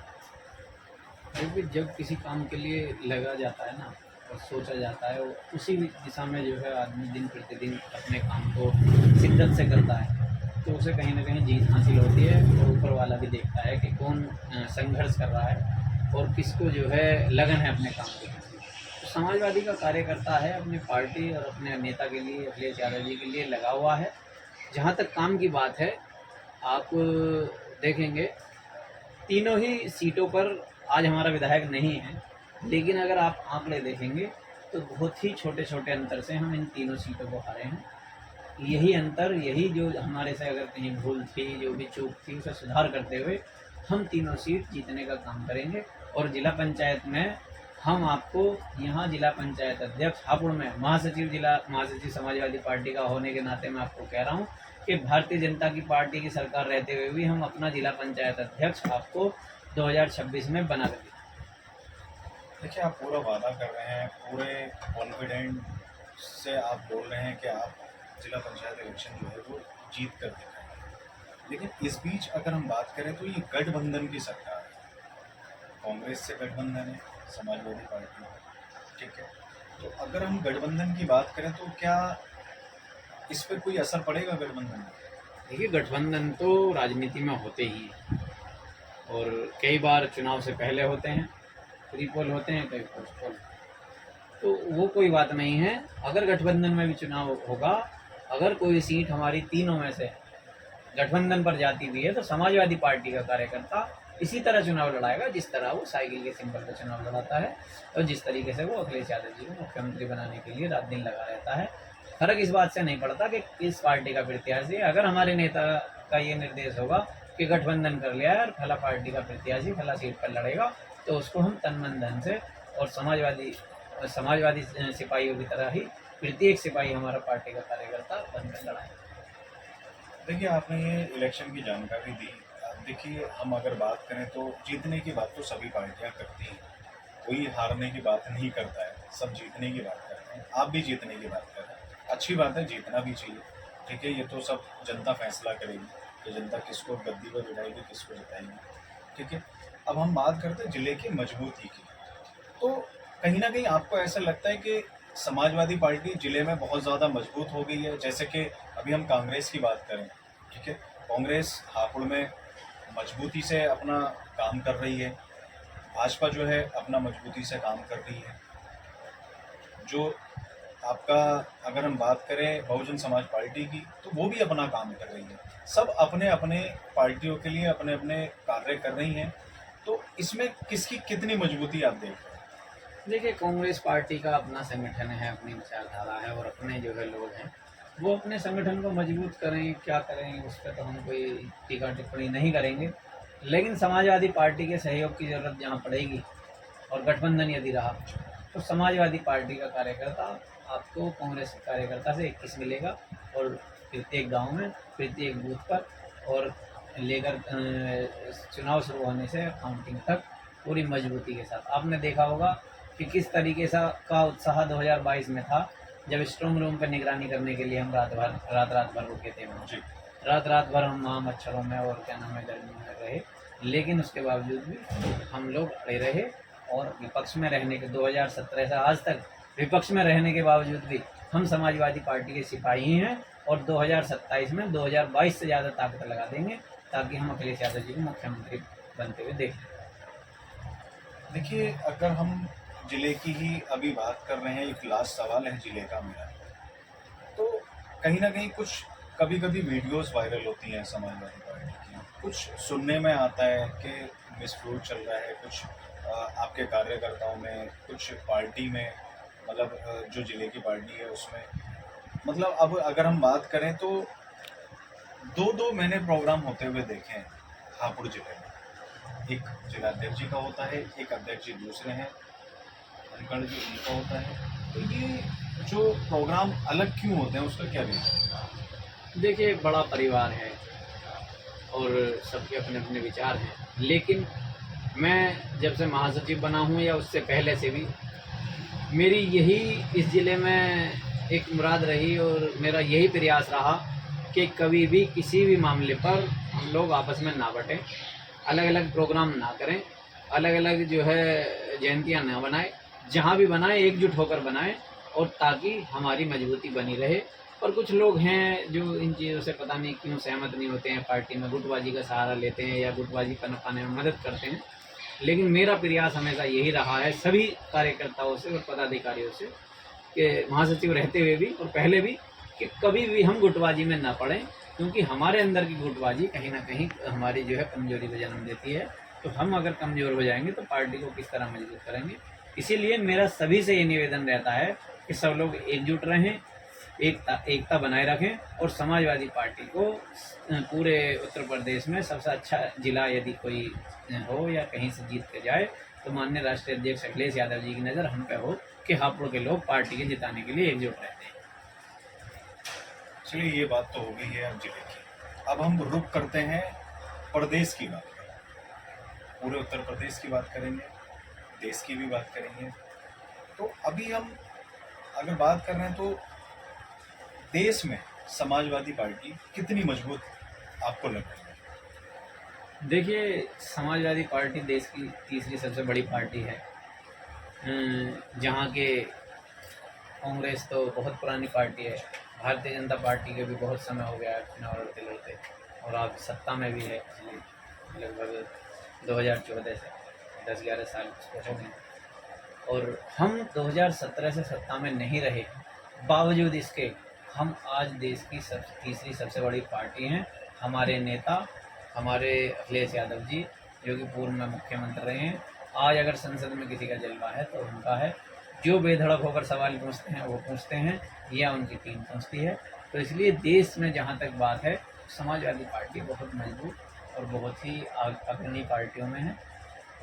क्योंकि जब किसी काम के लिए लगा जाता है ना और सोचा जाता है, उसी दिशा में जो है आदमी दिन प्रतिदिन अपने काम को शिद्दत से करता है, तो उसे कहीं ना कहीं जीत हासिल होती है। और ऊपर वाला भी देखता है कि कौन संघर्ष कर रहा है और किसको जो है लगन है अपने काम के प्रति। तो समाजवादी का कार्यकर्ता है, अपनी पार्टी और अपने नेता के लिए, अखिलेश यादव जी के लिए लगा हुआ है। जहाँ तक काम की बात है, आप देखेंगे तीनों ही सीटों पर आज हमारा विधायक नहीं है, लेकिन अगर आप आंकड़े देखेंगे तो बहुत ही छोटे छोटे अंतर से हम इन तीनों सीटों को हारे हैं। यही अंतर, यही जो हमारे से अगर कहीं भूल थी, जो भी चूक थी, उसे सुधार करते हुए हम तीनों सीट जीतने का काम करेंगे। और जिला पंचायत में हम आपको यहाँ जिला पंचायत अध्यक्ष हापुड़ में महासचिव समाजवादी पार्टी का होने के नाते मैं आपको कह रहा हूँ कि भारतीय जनता की पार्टी की सरकार रहते हुए भी हम अपना जिला पंचायत अध्यक्ष आपको 2026 में बना देंगे। देखिए, आप पूरा वादा कर रहे हैं, पूरे कॉन्फिडेंट से आप बोल रहे हैं कि आप जिला पंचायत इलेक्शन जो है वो जीत कर दिखाएंगे, लेकिन इस बीच अगर हम बात करें तो ये गठबंधन की सरकार है, कांग्रेस से गठबंधन है, समाजवादी पार्टी है, ठीक है। तो अगर हम गठबंधन की बात करें तो क्या इस पर कोई असर पड़ेगा गठबंधन में? देखिए, गठबंधन तो राजनीति में होते ही हैं और कई बार चुनाव से पहले होते हैं, प्री पोल होते हैं, कई पोस्ट पोल, तो वो कोई बात नहीं है। अगर गठबंधन में भी चुनाव होगा, अगर कोई सीट हमारी तीनों में से गठबंधन पर जाती भी है तो समाजवादी पार्टी का कार्यकर्ता इसी तरह चुनाव लड़ाएगा जिस तरह वो साइकिल के सिंबल पर चुनाव लड़ाता है और जिस तरीके से वो अखिलेश यादव जी को मुख्यमंत्री बनाने के लिए रात दिन लगा रहता है। फर्क इस बात से नहीं पड़ता कि किस पार्टी का प्रत्याशी। अगर हमारे नेता का ये निर्देश होगा कि गठबंधन कर लिया है और फला पार्टी का प्रत्याशी फला सीट पर लड़ेगा, तो उसको हम तन मन धन से और समाजवादी सिपाहियों की तरह ही प्रत्येक सिपाही हमारा पार्टी का कार्यकर्ता बनकर लड़ाएगा। देखिए, आपने ये इलेक्शन की जानकारी दी। देखिए, हम अगर बात करें तो जीतने की बात तो सभी पार्टियां करती हैं, कोई हारने की बात नहीं करता है, सब जीतने की बात करते हैं। आप भी जीतने की बात कर रहे हैं, अच्छी बात है, जीतना भी चाहिए, ठीक है। ये तो सब जनता फैसला करेगी कि जनता किसको गद्दी पर बिठाएगी, किसको जिताएगी, ठीक है। अब हम बात करते हैं जिले की मजबूती की, तो कहीं ना कहीं आपको ऐसा लगता है कि समाजवादी पार्टी जिले में बहुत ज़्यादा मजबूत हो गई है? जैसे कि अभी हम कांग्रेस की बात करें, ठीक है, कांग्रेस हापुड़ में मजबूती से अपना काम कर रही है, भाजपा जो है अपना मजबूती से काम कर रही है। जो आपका अगर हम बात करें बहुजन समाज पार्टी की, तो वो भी अपना काम कर रही है। सब अपने अपने पार्टियों के लिए अपने अपने कार्य कर रही हैं, तो इसमें किसकी कितनी मजबूती आप देख रहे हैं? देखिए, कांग्रेस पार्टी का अपना संगठन है, अपनी विचारधारा है और अपने जो है लोग हैं, वो अपने संगठन को मजबूत करें, क्या करें उस पर तो हम कोई टीका टिप्पणी नहीं करेंगे। लेकिन समाजवादी पार्टी के सहयोग की ज़रूरत जहाँ पड़ेगी और गठबंधन यदि रहा तो समाजवादी पार्टी का कार्यकर्ता आपको कांग्रेस के कार्यकर्ता से 21 मिलेगा और प्रत्येक गांव में, प्रत्येक बूथ पर और लेकर चुनाव शुरू होने से काउंटिंग तक पूरी मजबूती के साथ। आपने देखा होगा कि किस तरीके का उत्साह 2022 में था, जब स्ट्रॉन्ग रूम पर निगरानी करने के लिए हम रात भर रुके थे वहाँ। जी। रात भर हम वहाँ मच्छरों में और क्या नाम है गर्मी में रहे, लेकिन उसके बावजूद भी हम लोग अड़े रहे और विपक्ष में रहने के 2017 से आज तक विपक्ष में रहने के बावजूद भी हम समाजवादी पार्टी के सिपाही हैं और 2027 में 2022 से ज़्यादा ताकत लगा देंगे ताकि हम अखिलेश यादव जी को मुख्यमंत्री बनते हुए देखें। देखिए, अगर हम जिले की ही अभी बात कर रहे हैं, एक लास्ट सवाल है जिले का मेरा, तो कहीं ना कहीं कुछ कभी वीडियोस वायरल होती हैं समाजवादी पार्टी की, कुछ सुनने में आता है कि मिसफ्रूट चल रहा है कुछ आपके कार्यकर्ताओं में, कुछ पार्टी में, मतलब जो जिले की पार्टी है उसमें, मतलब अब अगर हम बात करें तो दो मैंने प्रोग्राम होते हुए देखे हैं हापुड़ जिले में। एक जिला अध्यक्ष जी का होता है, एक अध्यक्ष जी दूसरे हैं, अनकड़ जी उनका होता है। तो ये जो प्रोग्राम अलग क्यों होते हैं, उसका क्या रीज़न है? देखिए, बड़ा परिवार है और सबके अपने अपने विचार हैं, लेकिन मैं जब से महासचिव बना हूँ या उससे पहले से भी मेरी यही इस ज़िले में एक मुराद रही और मेरा यही प्रयास रहा कि कभी भी किसी भी मामले पर हम लोग आपस में ना बटें, अलग अलग प्रोग्राम ना करें, अलग अलग जो है जयंतियाँ ना बनाएं, जहाँ भी बनाएं एकजुट होकर बनाएं और ताकि हमारी मजबूती बनी रहे। और कुछ लोग हैं जो इन चीज़ों से पता नहीं क्यों सहमत नहीं होते हैं, पार्टी में गुटबाजी का सहारा लेते हैं या गुटबाजी पनपाने में मदद करते हैं, लेकिन मेरा प्रयास हमेशा यही रहा है सभी कार्यकर्ताओं से और पदाधिकारियों से कि महासचिव रहते हुए भी और पहले भी कि कभी भी हम गुटबाजी में ना पड़ें, क्योंकि हमारे अंदर की गुटबाजी कहीं ना कहीं हमारी जो है कमजोरी को जन्म देती है। तो हम अगर कमज़ोर हो जाएंगे तो पार्टी को किस तरह मजबूत करेंगे। इसीलिए मेरा सभी से ये निवेदन रहता है कि सब लोग एकजुट रहें, एकता बनाए रखें और समाजवादी पार्टी को पूरे उत्तर प्रदेश में सबसे अच्छा जिला यदि कोई हो या कहीं से जीत के जाए तो माननीय राष्ट्रीय अध्यक्ष अखिलेश यादव जी की नज़र हम पे हो कि हापुड़ के लोग पार्टी के जिताने के लिए एकजुट रहते हैं। चलिए, ये बात तो हो गई है अब जिले की। अब हम रुख करते हैं प्रदेश की बात करें, पूरे उत्तर प्रदेश की बात करेंगे, देश की भी बात करेंगे। तो अभी हम अगर बात कर रहे हैं तो देश में समाजवादी पार्टी कितनी मजबूत आपको लग रही है? देखिए, समाजवादी पार्टी देश की तीसरी सबसे बड़ी पार्टी है, जहाँ के कांग्रेस तो बहुत पुरानी पार्टी है, भारतीय जनता पार्टी के भी बहुत समय हो गया है चुनाव लड़ते लड़ते और आप सत्ता में भी है लगभग 2014 से 10-11 साल हो गए और हम 2017 से सत्ता में नहीं रहे, बावजूद इसके हम आज देश की तीसरी सबसे बड़ी पार्टी हैं। हमारे नेता हमारे अखिलेश यादव जी जो कि पूर्व में मुख्यमंत्री रहे हैं, आज अगर संसद में किसी का जलवा है तो उनका है, जो बेधड़क होकर सवाल पूछते हैं वो पूछते हैं या उनकी टीम पूछती है। तो इसलिए देश में जहाँ तक बात है समाजवादी पार्टी बहुत मजबूत और बहुत ही अग्रणी पार्टियों में है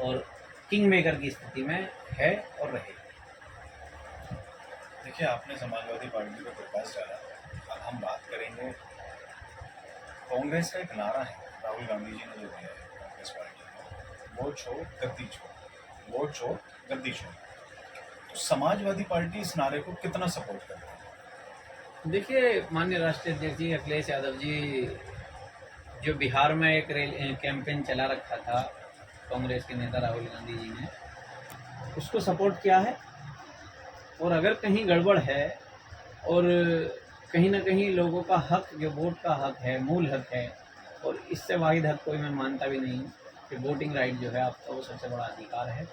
और किंग मेकर की स्थिति में है और रहेगी। देखिए, आपने समाजवादी पार्टी पर प्रकाश डाला। अब हम बात करेंगे कांग्रेस का एक नारा है, राहुल गांधी जी ने जो दिया है कांग्रेस पार्टी को, वोट छोड़ गद्दी छोड़, वोट छोड़ गद्दी छोड़। तो समाजवादी पार्टी इस नारे को कितना सपोर्ट करती है? देखिए, माननीय राष्ट्रीय अध्यक्ष जी अखिलेश यादव जी जो बिहार में एक कैंपेन चला रखा था कांग्रेस के नेता राहुल गांधी जी ने, उसको सपोर्ट किया है और अगर कहीं गड़बड़ है और कहीं ना कहीं लोगों का हक जो वोट का हक है, मूल हक है, और इससे वाहिद हक कोई मैं मानता भी नहीं कि वोटिंग राइट जो है आपका वो सबसे बड़ा अधिकार है,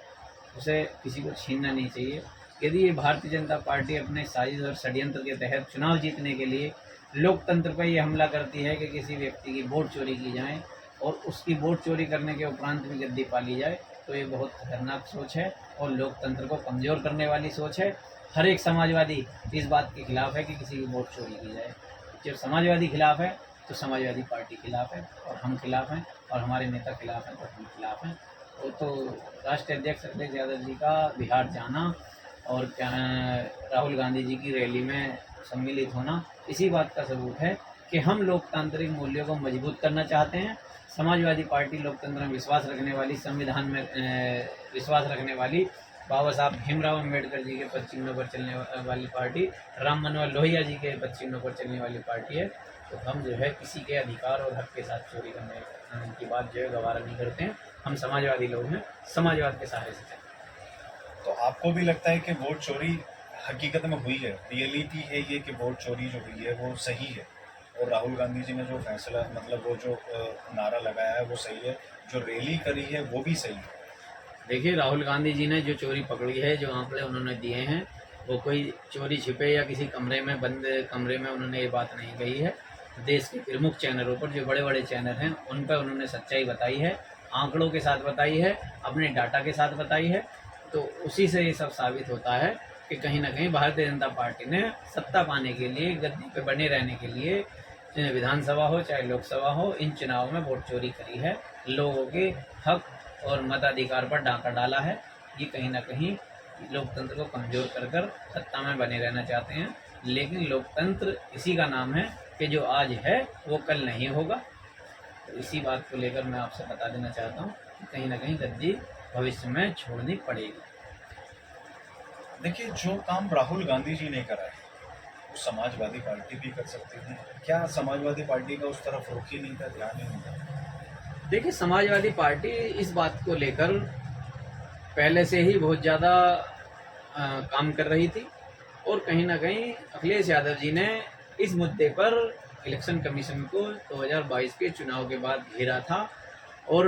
उसे किसी को छीनना नहीं चाहिए। यदि ये भारतीय जनता पार्टी अपने साजिश और षड्यंत्र के तहत चुनाव जीतने के लिए लोकतंत्र पर ये हमला करती है कि किसी व्यक्ति की वोट चोरी की जाए और उसकी वोट चोरी करने के उपरांत भी गद्दी पा ली जाए, तो ये बहुत खतरनाक सोच है और लोकतंत्र को कमज़ोर करने वाली सोच है। हर एक समाजवादी इस बात के खिलाफ है कि किसी की वोट चोरी की जाए। जब समाजवादी खिलाफ है तो समाजवादी पार्टी खिलाफ है और हम खिलाफ हैं और हमारे नेता खिलाफ हैं तो हम खिलाफ हैं। वो तो राष्ट्रीय अध्यक्ष अखिलेश यादव जी का बिहार जाना और राहुल गांधी जी की रैली में सम्मिलित होना इसी बात का सबूत है कि हम लोकतांत्रिक मूल्यों को मजबूत करना चाहते हैं। समाजवादी पार्टी लोकतंत्र में विश्वास रखने वाली, संविधान में विश्वास रखने वाली, बाबा साहब भीमराव अम्बेडकर जी के पद चिन्हों पर चलने वाली पार्टी, राम मनोहर लोहिया जी के पद चिन्हों पर चलने वाली पार्टी है। तो हम जो है किसी के अधिकार और हक के साथ चोरी करने की बात जो है गवारा नहीं करते हैं। हम समाजवादी लोग हैं, समाजवाद के सहारे से चलते हैं। तो आपको भी लगता है कि वोट चोरी हकीकत में हुई है, रियलिटी है ये कि वोट चोरी जो हुई है वो सही है, और राहुल गांधी जी ने जो फैसला मतलब वो जो नारा लगाया है वो सही है, जो रैली करी है वो भी सही है? देखिए, राहुल गांधी जी ने जो चोरी पकड़ी है, जो आंकड़े उन्होंने दिए हैं, वो कोई चोरी छिपे या किसी कमरे में बंद कमरे में उन्होंने ये बात नहीं कही है। देश के प्रमुख चैनलों पर, जो बड़े बड़े चैनल हैं, उन पर उन्होंने सच्चाई बताई है, आंकड़ों के साथ बताई है, अपने डाटा के साथ बताई है। तो उसी से ये सब साबित होता है कि कहीं ना कहीं भारतीय जनता पार्टी ने सत्ता पाने के लिए, गद्दी पे बने रहने के लिए, चाहे विधानसभा हो चाहे लोकसभा हो, इन चुनावों में वोट चोरी करी है, लोगों के हक और मताधिकार पर डाका डाला है। ये कहीं ना कहीं लोकतंत्र को कमज़ोर कर कर सत्ता में बने रहना चाहते हैं। लेकिन लोकतंत्र इसी का नाम है कि जो आज है वो कल नहीं होगा। तो इसी बात को लेकर मैं आपसे बता देना चाहता हूँ कि कहीं ना कहीं गद्दी भविष्य में छोड़नी पड़ेगी। देखिए, जो काम राहुल गांधी जी ने करा है वो समाजवादी पार्टी भी कर सकती थी। क्या समाजवादी पार्टी का उस तरफ रुख ही नहीं था, ध्यान ही नहीं था? देखिए, समाजवादी पार्टी इस बात को लेकर पहले से ही बहुत ज़्यादा काम कर रही थी, और कहीं ना कहीं अखिलेश यादव जी ने इस मुद्दे पर इलेक्शन कमीशन को 2022 के चुनाव के बाद घेरा था, और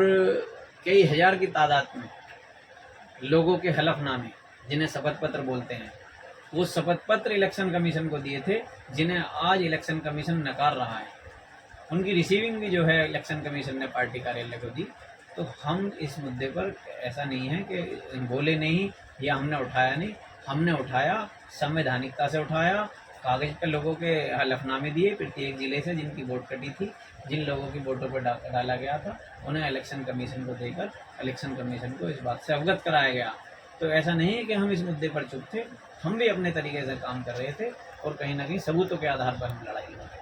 कई हज़ार की तादाद में लोगों के हलफनामे, जिन्हें शपथ पत्र बोलते हैं, वो शपथ पत्र इलेक्शन कमीशन को दिए थे, जिन्हें आज इलेक्शन कमीशन नकार रहा है। उनकी रिसीविंग भी जो है इलेक्शन कमीशन ने पार्टी कार्यालय को दी। तो हम इस मुद्दे पर ऐसा नहीं है कि बोले नहीं या हमने उठाया नहीं, हमने उठाया, संवैधानिकता से उठाया, कागज पर लोगों के हलफनामे दिए प्रत्येक जिले से जिनकी वोट कटी थी, जिन लोगों की वोटों पर डाला गया था, उन्हें इलेक्शन कमीशन को देकर इलेक्शन कमीशन को इस बात से अवगत कराया गया। तो ऐसा नहीं है कि हम इस मुद्दे पर चुप थे, हम भी अपने तरीके से काम कर रहे थे, और कहीं ना कहीं सबूतों के आधार पर हम लड़ाई लड़ रहे थे।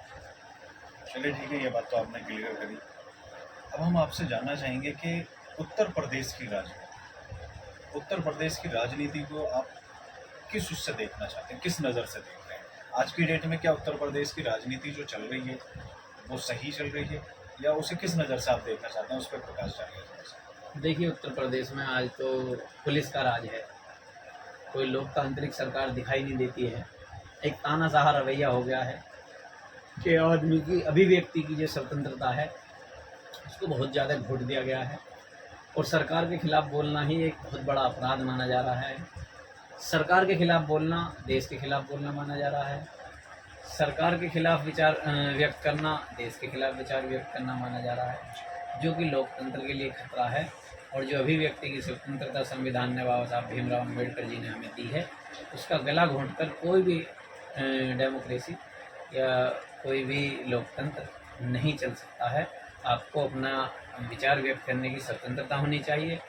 चलिए ठीक है, ये बात तो आपने क्लियर करी। अब हम आपसे जानना चाहेंगे कि उत्तर प्रदेश की राजनीति, उत्तर प्रदेश की राजनीति को आप किस उससे देखना चाहते हैं, किस नज़र से देख रहे हैं? आज की डेट में क्या उत्तर प्रदेश की राजनीति जो चल रही है वो सही चल रही है, या उसे किस नज़र से आप देखना चाहते हैं, उस पर प्रकाश डालिए थोड़ा सा। देखिए, उत्तर प्रदेश में आज तो पुलिस का राज है, कोई लोकतांत्रिक सरकार दिखाई नहीं देती है। एक तानाशाह रवैया हो गया है कि आदमी की अभिव्यक्ति की जो स्वतंत्रता है उसको बहुत ज़्यादा घोट दिया गया है, और सरकार के खिलाफ बोलना ही एक बहुत बड़ा अपराध माना जा रहा है। सरकार के खिलाफ बोलना देश के खिलाफ बोलना माना जा रहा है। सरकार के खिलाफ विचार व्यक्त करना देश के खिलाफ विचार व्यक्त करना माना जा रहा है, जो कि लोकतंत्र के लिए खतरा है। और जो अभिव्यक्ति की स्वतंत्रता संविधान ने बाबा साहब भीमराव अम्बेडकर जी ने हमें दी है, उसका गला घोंटकर कोई भी डेमोक्रेसी या कोई भी लोकतंत्र नहीं चल सकता है। आपको अपना विचार व्यक्त करने की स्वतंत्रता होनी चाहिए।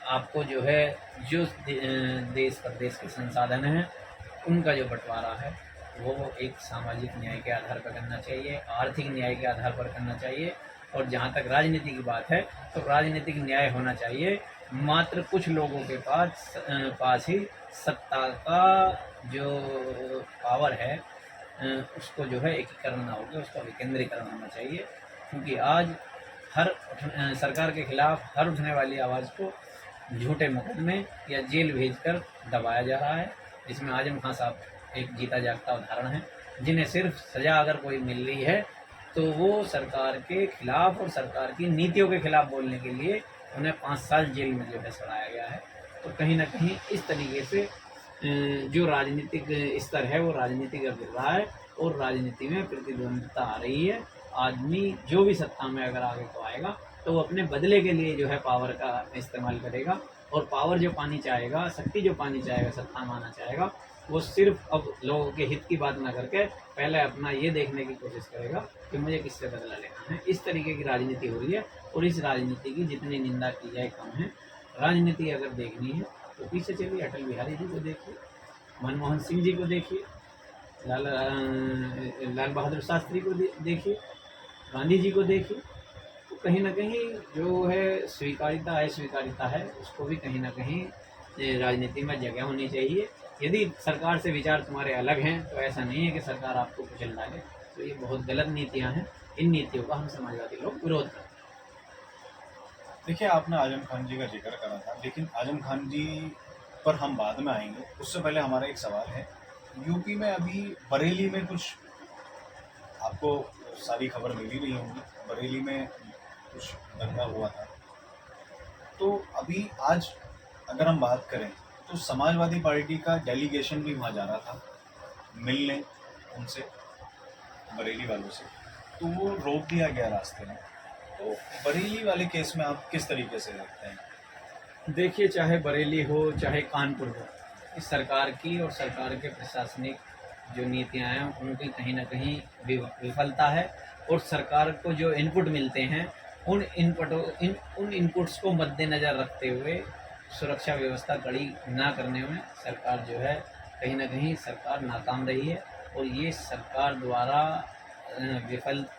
आपको जो है जो देश प्रदेश के संसाधन हैं उनका जो बंटवारा है वो एक सामाजिक न्याय के आधार पर करना चाहिए, आर्थिक न्याय के आधार पर करना चाहिए। और जहाँ तक राजनीति की बात है तो राजनीतिक न्याय होना चाहिए। मात्र कुछ लोगों के पास ही सत्ता का जो पावर है उसको जो है एकीकरण ना होकर उसका विकेंद्रीकरण होना चाहिए। क्योंकि आज सरकार के खिलाफ हर उठने वाली आवाज़ को झूठे मुकदमे या जेल भेजकर दबाया जा रहा है, जिसमें आजम खान साहब एक जीता जागता उदाहरण है, जिन्हें सिर्फ सज़ा अगर कोई मिल रही है तो वो सरकार के खिलाफ और सरकार की नीतियों के खिलाफ बोलने के लिए उन्हें 5 साल जेल में जो है सड़ाया गया है। तो कहीं ना कहीं इस तरीके से जो राजनीतिक स्तर है वो राजनीति का गिर रहा है, और राजनीति में प्रतिद्वंद्विता आ रही है। आदमी जो भी सत्ता में अगर आगे को आएगा तो वो अपने बदले के लिए जो है पावर का इस्तेमाल करेगा, और पावर जो पानी चाहेगा, शक्ति जो पानी चाहेगा, सत्ता माना चाहेगा, वो सिर्फ अब लोगों के हित की बात ना करके पहले अपना ये देखने की कोशिश करेगा कि मुझे किससे बदला लेना है। इस तरीके की राजनीति हो रही है, और इस राजनीति की जितनी निंदा की जाए कम है। राजनीति अगर देखनी है तो पीछे चलिए, अटल बिहारी जी को देखिए, मनमोहन सिंह जी को देखिए, लाल बहादुर शास्त्री को देखिए, गांधी जी को देखिए। तो कहीं ना कहीं जो है स्वीकारिता है, उसको भी कहीं ना कहीं राजनीति में जगह होनी चाहिए। यदि सरकार से विचार तुम्हारे अलग हैं तो ऐसा नहीं है कि सरकार आपको कुचल डाले। तो ये बहुत गलत नीतियाँ हैं, इन नीतियों का हम समाजवादी लोग विरोध करते हैं। देखिए, आपने आजम खान जी का जिक्र करा था, लेकिन आजम खान जी पर हम बाद में आएंगे। उससे पहले हमारा एक सवाल है, यूपी में अभी बरेली में कुछ, आपको सारी खबर मिली नहीं होगी, बरेली में कुछ दंगा हुआ था। तो अभी आज अगर हम बात करें तो समाजवादी पार्टी का डेलीगेशन भी वहाँ जा रहा था मिलने उनसे, बरेली वालों से, तो वो रोक दिया गया रास्ते में। तो बरेली वाले केस में आप किस तरीके से देखते हैं? देखिए, चाहे बरेली हो चाहे कानपुर हो, इस सरकार की और सरकार के प्रशासनिक जो नीतियां हैं उनकी कहीं ना कहीं विफलता है। और सरकार को जो इनपुट मिलते हैं उन इनपुट्स को मद्देनज़र रखते हुए सुरक्षा व्यवस्था कड़ी ना करने में सरकार जो है कहीं ना कहीं सरकार नाकाम रही है। और ये सरकार द्वारा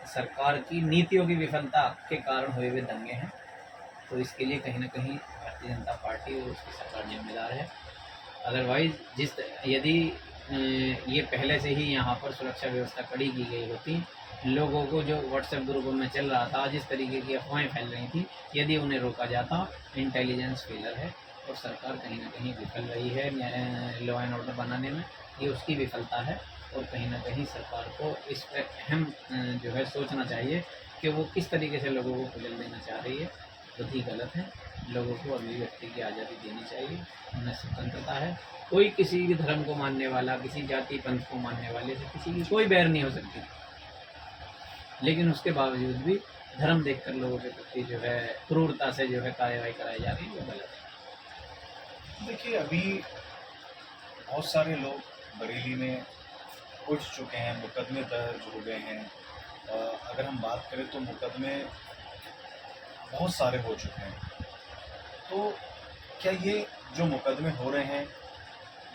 सरकार की नीतियों की विफलता के कारण हुए हुए दंगे हैं। तो इसके लिए कहीं ना कहीं भारतीय जनता पार्टी और उसकी सरकार जिम्मेदार है। अदरवाइज यदि ये पहले से ही यहाँ पर सुरक्षा व्यवस्था कड़ी की गई होती, लोगों को जो व्हाट्सएप ग्रुपों में चल रहा था, जिस तरीके की अफवाहें फैल रही थी, यदि उन्हें रोका जाता, इंटेलिजेंस फेलर है और सरकार कहीं ना कहीं विफल रही है लॉ एंड ऑर्डर बनाने में। ये उसकी विफलता है और कहीं ना कहीं सरकार को इस पर अहम जो है सोचना चाहिए कि वो किस तरीके से लोगों को कुचल देना चाह रही है। बहुत ही गलत है। लोगों को अभिव्यक्ति की आज़ादी देनी चाहिए, उन्हें स्वतंत्रता है। कोई किसी भी धर्म को मानने वाला, किसी जाति पंथ को मानने वाले से किसी की कोई बैर नहीं हो सकती, लेकिन उसके बावजूद भी धर्म देखकर लोगों के प्रति जो है क्रूरता से जो है कार्रवाई कराई जा रही है, वो गलत है। देखिए, अभी बहुत सारे लोग बरेली में उठ चुके हैं, मुकदमे दर्ज हो गए हैं। अगर हम बात करें तो मुकदमे बहुत सारे हो चुके हैं। तो क्या ये जो मुकदमे हो रहे हैं,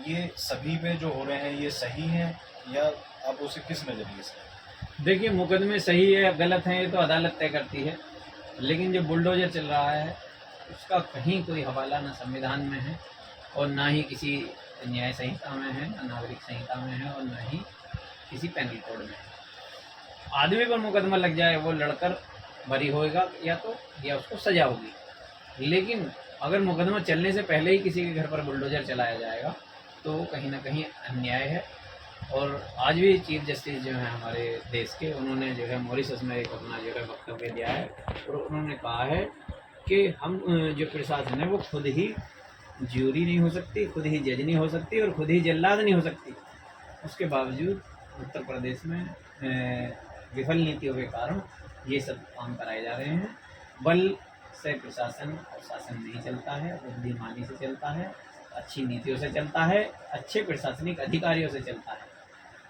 ये सभी पे जो हो रहे हैं, ये सही हैं या आप उसे किस नज़रिए से? देखिए, मुकदमे सही है गलत हैं ये तो अदालत तय करती है, लेकिन जो बुलडोजर चल रहा है उसका कहीं कोई हवाला ना संविधान में है और ना ही किसी न्याय संहिता में है, ना नागरिक संहिता में है और ना ही किसी पेनल कोड में है। आदमी पर मुकदमा लग जाए, वो लड़कर बरी होएगा या उसको सजा होगी। लेकिन अगर मुकदमा चलने से पहले ही किसी के घर पर बुलडोजर चलाया जाएगा तो वो कहीं ना कहीं अन्याय है। और आज भी चीफ जस्टिस जो हैं हमारे देश के, उन्होंने जो है मॉरिशस में एक अपना जो है वक्तव्य दिया है और उन्होंने कहा है कि हम जो प्रशासन है वो खुद ही ज्यूरी नहीं हो सकती, खुद ही जज नहीं हो सकती और खुद ही जल्लाद नहीं हो सकती। उसके बावजूद उत्तर प्रदेश में विफल नीतियों के कारण ये सब काम कराए जा रहे हैं। बल से प्रशासन और शासन नहीं चलता है, बुद्धिमानी से चलता है, अच्छी नीतियों से चलता है, अच्छे प्रशासनिक अधिकारियों से चलता है।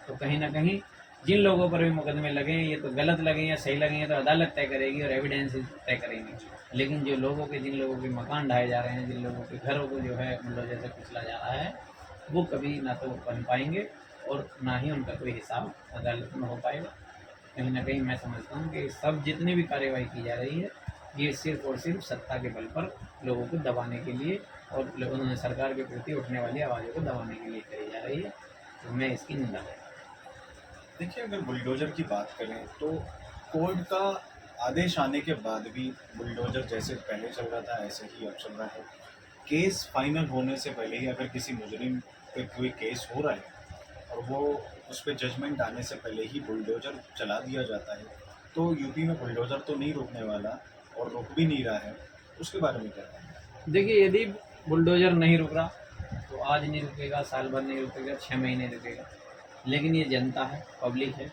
तो कहीं ना कहीं जिन लोगों पर भी मुकदमे लगे, ये तो गलत लगे या सही लगे तो अदालत तय करेगी और एविडेंस तय करेंगे। लेकिन जिन लोगों के मकान ढाए जा रहे हैं, जिन लोगों के घरों को जो है बुलडोजर से कुचला जा रहा है, वो कभी ना तो बन पाएंगे और ना ही उनका कोई हिसाब अदालत में हो पाएगा। कहीं ना कहीं मैं समझता हूँ कि सब जितनी भी कार्रवाई की जा रही है ये सिर्फ और सिर्फ सत्ता के बल पर लोगों को दबाने के लिए और उन्होंने सरकार के प्रति उठने वाली आवाज़ों को दबाने के लिए करी जा रही है। तो मैं इसकी निंदा करता हूँ। देखिए, अगर बुलडोजर की बात करें तो कोर्ट का आदेश आने के बाद भी बुलडोजर जैसे पहले चल रहा था ऐसे ही अब चल रहा है। केस फाइनल होने से पहले ही अगर किसी मुजरिम पे कोई केस हो रहा है और वो उस पर जजमेंट आने से पहले ही बुलडोजर चला दिया जाता है, तो यूपी में बुलडोजर तो नहीं रुकने वाला और रुक भी नहीं रहा है। उसके बारे में क्या है? देखिए, यदि बुलडोजर नहीं रुक रहा तो आज नहीं रुकेगा, साल भर नहीं रुकेगा, 6 महीने रुकेगा, लेकिन ये जनता है, पब्लिक है।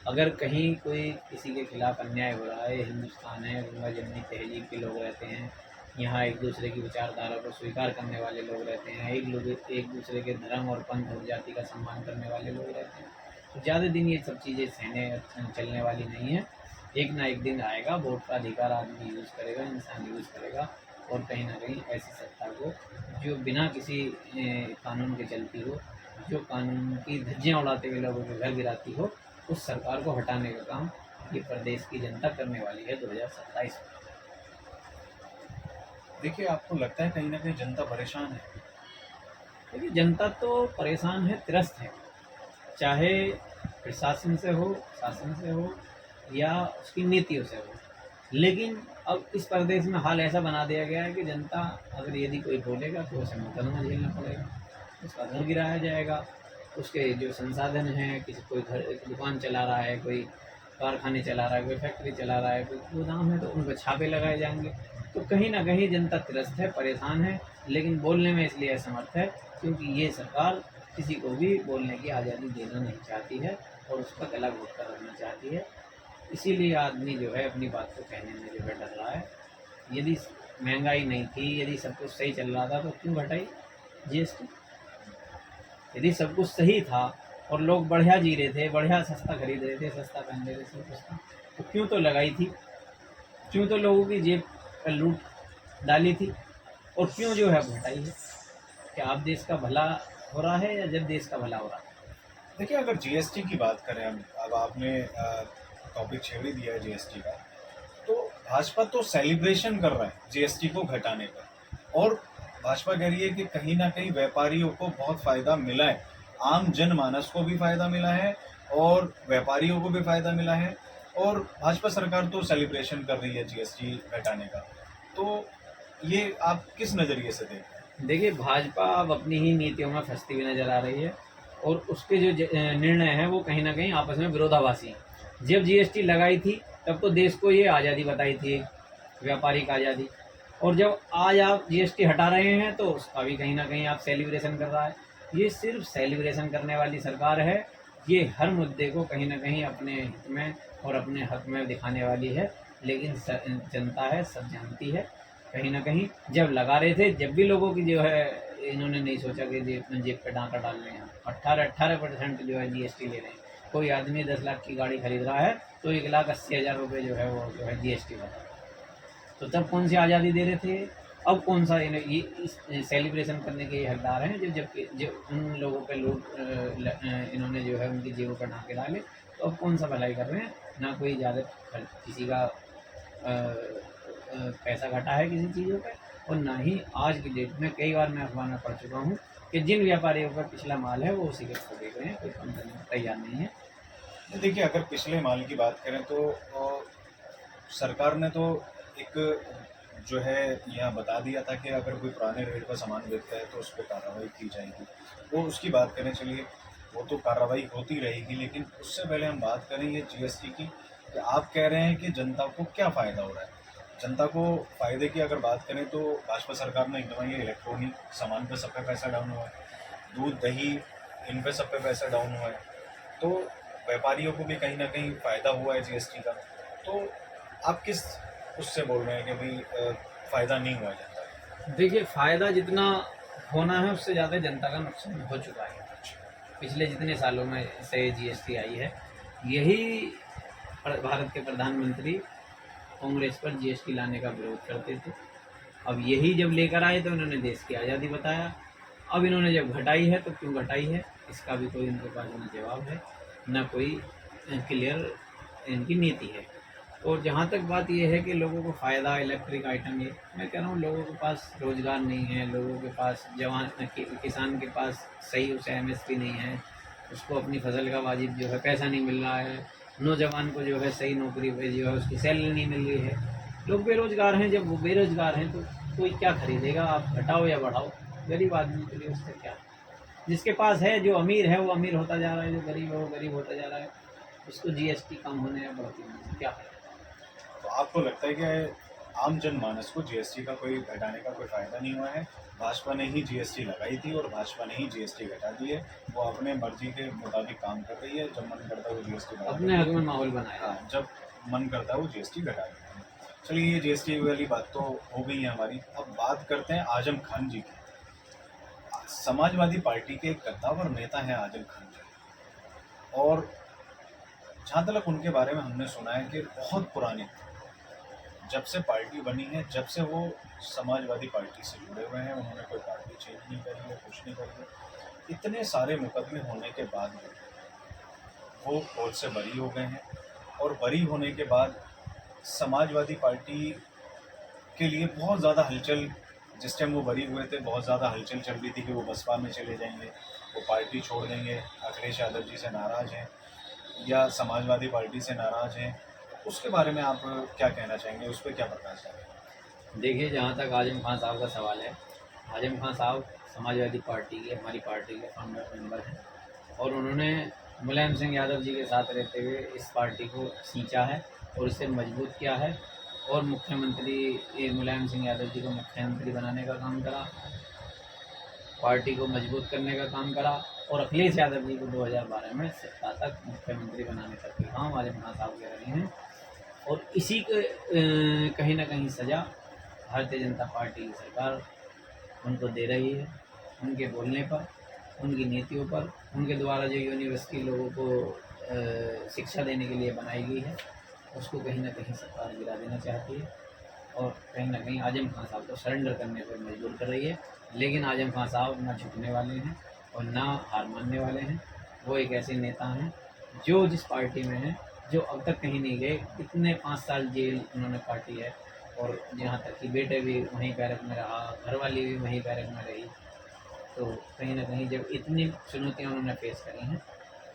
अगर कहीं कोई किसी के खिलाफ अन्याय हो रहा है, हिंदुस्तान है, गंगा जमनी तहजीब के लोग रहते हैं, यहाँ एक दूसरे की विचारधारा को स्वीकार करने वाले लोग रहते हैं, एक दूसरे के धर्म और पंथ और जाति का सम्मान करने वाले लोग रहते हैं। तो ज़्यादा दिन ये सब चीज़ें सहने चलने वाली नहीं है। एक ना एक दिन आएगा, वोट का अधिकार आदमी यूज़ करेगा, इंसान यूज़ करेगा और कहीं ना कहीं ऐसी सत्ता को जो बिना किसी कानून के चलती हो, जो कानून की धज्जियाँ उड़ाते हुए लोगों के घर गिराती हो, उस सरकार को हटाने का काम ये प्रदेश की जनता करने वाली है 2027 में। देखिए, आपको लगता है कहीं ना कहीं जनता परेशान है? देखिए जनता तो परेशान है, त्रस्त है, चाहे प्रशासन से हो, शासन से हो या उसकी नीतियों से हो। लेकिन अब इस प्रदेश में हाल ऐसा बना दिया गया है कि जनता अगर यदि कोई बोलेगा तो उसे मुकदमा झेलना पड़ेगा, उसका घर गिराया जाएगा, उसके जो संसाधन हैं, किसी कोई घर दुकान चला रहा है, कोई कारखाने चला रहा है, कोई फैक्ट्री चला रहा है, कोई गोदाम है, तो उन पर छापे लगाए जाएंगे। तो कहीं ना कहीं जनता त्रस्त है, परेशान है, लेकिन बोलने में इसलिए असमर्थ है क्योंकि ये सरकार किसी को भी बोलने की आज़ादी देना नहीं चाहती है और उसका गला घोट कर रखना चाहती है। इसीलिए आदमी जो है अपनी बात को कहने में जो है डर रहा है। यदि महंगाई नहीं थी, यदि सब कुछ सही चल रहा था तो क्यों घटाई जीएसटी? यदि सब कुछ सही था और लोग बढ़िया जी रहे थे, बढ़िया सस्ता खरीद रहे थे, सस्ता पहन रहे थे, सब कुछ था, तो क्यों तो लगाई थी, क्यों तो लोगों की जेब पर लूट डाली थी और क्यों जो है घटाई है? क्या अब देश का भला हो रहा है या जब देश का भला हो रहा है? देखिए, अगर जीएसटी की बात करें हम, अब आपने टॉपिक छेड़ ही दिया है जीएसटी का, तो भाजपा तो सेलिब्रेशन कर रहा है जीएसटी को घटाने पर, और भाजपा कह रही है कि कहीं ना कहीं व्यापारियों को बहुत फायदा मिला है, आम जनमानस को भी फायदा मिला है और व्यापारियों को भी फायदा मिला है, और भाजपा सरकार तो सेलिब्रेशन कर रही है जीएसटी घटाने का। तो ये आप किस नज़रिए से देखते हैं? देखिए भाजपा अब अपनी ही नीतियों में फंसती हुई नजर आ रही है और उसके जो निर्णय हैं वो कहीं ना कहीं आपस में विरोधाभासी हैं। जब जीएसटी लगाई थी तब तो देश को ये आज़ादी बताई थी, व्यापारिक आज़ादी, और जब आज आप जीएसटी हटा रहे हैं तो उसका भी कहीं ना कहीं आप सेलिब्रेशन कर रहा है। ये सिर्फ सेलिब्रेशन करने वाली सरकार है, ये हर मुद्दे को कहीं ना कहीं अपने हित में और अपने हक में दिखाने वाली है, लेकिन जनता है, सब जानती है। कहीं ना कहीं जब लगा रहे थे, जब भी लोगों की जो है इन्होंने नहीं सोचा कि जेब पे डांका डाल रहे हैं, 18% जो है जीएसटी ले रहे हैं। कोई आदमी 10 लाख की गाड़ी खरीद रहा है तो 1,80,000 रुपये जो है वो जो है जीएसटी भरा। तो तब कौन सी आज़ादी दे रहे थे? अब कौन सा ये इस सेलिब्रेशन करने के ये हकदार हैं जब उन लोगों पे इन्होंने जो है उनकी जेबों पर डांके डाले, तो अब कौन सा भलाई कर रहे हैं? ना कोई ज़्यादा किसी का पैसा घटा है किसी चीज़ों पे, और ना ही आज की डेट में, कई बार मैं अखबार में पढ़ चुका हूँ कि जिन व्यापारियों का पिछला माल है वो उसी के को देख रहे हैं, कोई कम करने को तैयार नहीं है। देखिए, अगर पिछले माल की बात करें तो सरकार ने तो एक जो है यहाँ बता दिया था कि अगर कोई पुराने रेट पर सामान बेचता है तो उस पर कार्रवाई की जाएगी। वो उसकी बात करें, चलिए वो तो कार्रवाई होती रहेगी, लेकिन उससे पहले हम बात करें ये जीएसटी की, कि आप कह रहे हैं कि जनता को क्या फ़ायदा हो रहा है। जनता को फ़ायदे की अगर बात करें तो भाजपा सरकार ने एकदम ये इलेक्ट्रॉनिक सामान पर सब पे पैसा डाउन हुआ है, दूध दही इन पे सब पे पैसा डाउन हुआ है, तो व्यापारियों को भी कहीं ना कहीं फ़ायदा हुआ है जीएसटी का। तो आप किस उससे बोल रहे हैं कि भाई फ़ायदा नहीं हुआ जनता को? देखिए फ़ायदा जितना होना है उससे ज़्यादा जनता का नुकसान हो चुका है पिछले जितने सालों में से जीएसटी आई है। यही भारत के प्रधानमंत्री कांग्रेस पर जीएसटी लाने का विरोध करते थे। अब यही जब लेकर आए तो इन्होंने देश की आज़ादी बताया। अब इन्होंने जब घटाई है तो क्यों घटाई है, इसका भी कोई इनके पास ना जवाब है, ना कोई क्लियर इनकी नीति है। और जहाँ तक बात ये है कि लोगों को फ़ायदा इलेक्ट्रिक आइटम, ये मैं कह रहा हूँ लोगों के पास रोज़गार नहीं है, लोगों के पास किसान के पास सही उसे एमएसपी नहीं है, उसको अपनी फसल का वाजिब जो है पैसा नहीं मिल रहा है, नौजवान को जो है सही नौकरी पे जो है उसकी सैलरी नहीं मिल रही है, लोग बेरोज़गार हैं। जब वो बेरोज़गार हैं तो कोई क्या खरीदेगा? आप घटाओ या बढ़ाओ, गरीब आदमी के लिए उससे क्या? जिसके पास है, जो अमीर है वो अमीर होता जा रहा है, जो गरीब है वो गरीब होता जा रहा है, उसको जीएसटी कम होने या बढ़ती होने से क्या है? तो आपको लगता है कि आम जनमानस को जीएसटी का कोई घटाने का कोई फ़ायदा नहीं हुआ है? भाजपा ने ही जीएसटी लगाई थी और भाजपा ने ही जीएसटी घटा दी है। वो अपने मर्जी के मुताबिक काम कर रही है, जब मन करता है वो जीएसटी बढ़ा अपने हक में माहौल बनाया। हाँ, जब मन करता है वो जीएसटी घटा देती है। चलिए, ये जीएसटी वाली बात तो हो गई है हमारी। अब बात करते हैं आजम खान जी की। समाजवादी पार्टी के एक कद्दावर नेता हैं आजम खान जी, और जहाँ तक उनके बारे में हमने सुना है कि बहुत पुरानी, जब से पार्टी बनी है, जब से वो समाजवादी पार्टी से जुड़े हुए हैं, उन्होंने कोई पार्टी चेंज नहीं करी है, कुछ नहीं करी है। इतने सारे मुकदमे होने के बाद भी वो कोर्ट से बरी हो गए हैं, और बरी होने के बाद समाजवादी पार्टी के लिए बहुत ज़्यादा हलचल जिस टाइम वो बरी हुए थे बहुत ज़्यादा हलचल चल रही थी कि वो बसपा में चले जाएंगे, वो पार्टी छोड़ देंगे, अखिलेश यादव जी से नाराज़ हैं या समाजवादी पार्टी से नाराज़ हैं। उसके बारे में आप क्या कहना चाहेंगे, उस पर क्या प्रकाश डालेंगे? देखिए, जहाँ तक आजम खान साहब का सवाल है, आजम खान साहब समाजवादी पार्टी के, हमारी पार्टी के फाउंडर मेंबर हैं और उन्होंने मुलायम सिंह यादव जी के साथ रहते हुए इस पार्टी को सींचा है और इसे मजबूत किया है और मुख्यमंत्री मुलायम सिंह यादव जी को मुख्यमंत्री बनाने का काम करा, पार्टी को मजबूत करने का काम करा और अखिलेश यादव जी को 2012 में सत्ता तक मुख्यमंत्री बनाने तक के काम आजम खान साहब कर रहे हैं और इसी के कहीं ना कहीं सज़ा भारतीय जनता पार्टी की सरकार उनको दे रही है, उनके बोलने पर, उनकी नीतियों पर, उनके द्वारा जो यूनिवर्सिटी लोगों को शिक्षा देने के लिए बनाई गई है उसको कहीं ना कहीं सरकार गिरा देना चाहती है और कहीं ना कहीं आजम खान साहब को सरेंडर करने पर मजबूर कर रही है। लेकिन आजम खान साहब ना झुकने वाले हैं और ना हार मानने वाले हैं। वो एक ऐसे नेता हैं जो जिस पार्टी में हैं, जो अब तक कहीं नहीं गए, इतने 5 साल जेल उन्होंने काटी है और यहाँ तक कि बेटे भी वहीं बैरक में रहा, घरवाली भी वहीं बैरक में रही। तो कहीं न कहीं जब इतनी चुनौतियाँ उन्होंने फेस करी हैं,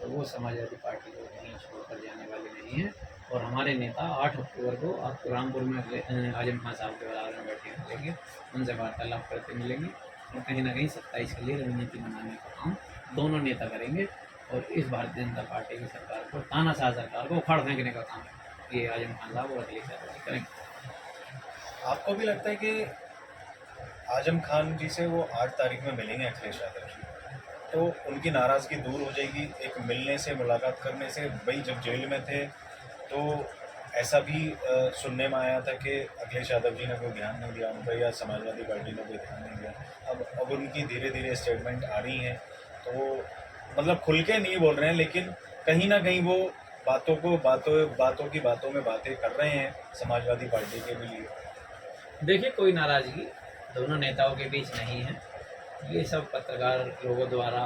तो वो समाजवादी पार्टी को कहीं छोड़कर जाने वाले नहीं हैं और हमारे नेता 8 अक्टूबर को आपको रामपुर में आजम खान साहब के बराबर में बैठे मिलेंगे, उनसे वार्तालाप करते मिलेंगे और कहीं न कहीं 27 के लिए रणनीति बनाने का काम दोनों नेता करेंगे और इस भारतीय जनता पार्टी की सरकार को, तानाशाह सरकार को उखाड़ फेंकने का काम ये आजम खान साहब और अखिलेश यादव जी करेंगे। आपको भी लगता है कि आजम खान जी से वो 8 तारीख में मिलेंगे अखिलेश यादव जी, तो उनकी नाराज़गी दूर हो जाएगी एक मिलने से, मुलाकात करने से? भाई जब जेल में थे तो ऐसा भी सुनने में आया था कि अखिलेश यादव जी ने कोई ध्यान नहीं दिया उन पर या समाजवादी पार्टी ने कोई ध्यान नहीं दिया। अब उनकी धीरे धीरे स्टेटमेंट आ रही हैं, तो वो मतलब खुल के नहीं बोल रहे हैं, लेकिन कहीं ना कहीं वो बातों की बातों में बातें कर रहे हैं समाजवादी पार्टी के भी लिए। देखिए, कोई नाराज़गी दोनों नेताओं के बीच नहीं है। ये सब पत्रकार लोगों द्वारा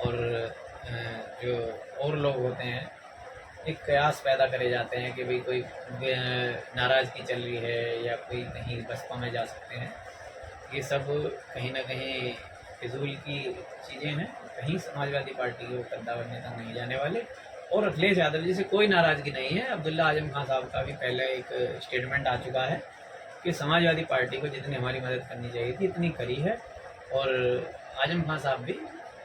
और जो और लोग होते हैं, एक कयास पैदा करे जाते हैं कि भाई कोई नाराज़गी चल रही है या कोई कहीं बसपा में जा सकते हैं। ये सब कहीं न कहीं फिजूल की चीज़ें हैं। कहीं समाजवादी पार्टी के कद्दावर नेता नहीं जाने वाले और अखिलेश यादव जी से कोई नाराज़गी नहीं है। अब्दुल्ला आजम खान साहब का भी पहले एक स्टेटमेंट आ चुका है कि समाजवादी पार्टी को जितनी हमारी मदद करनी चाहिए थी इतनी करी है और आजम खान साहब भी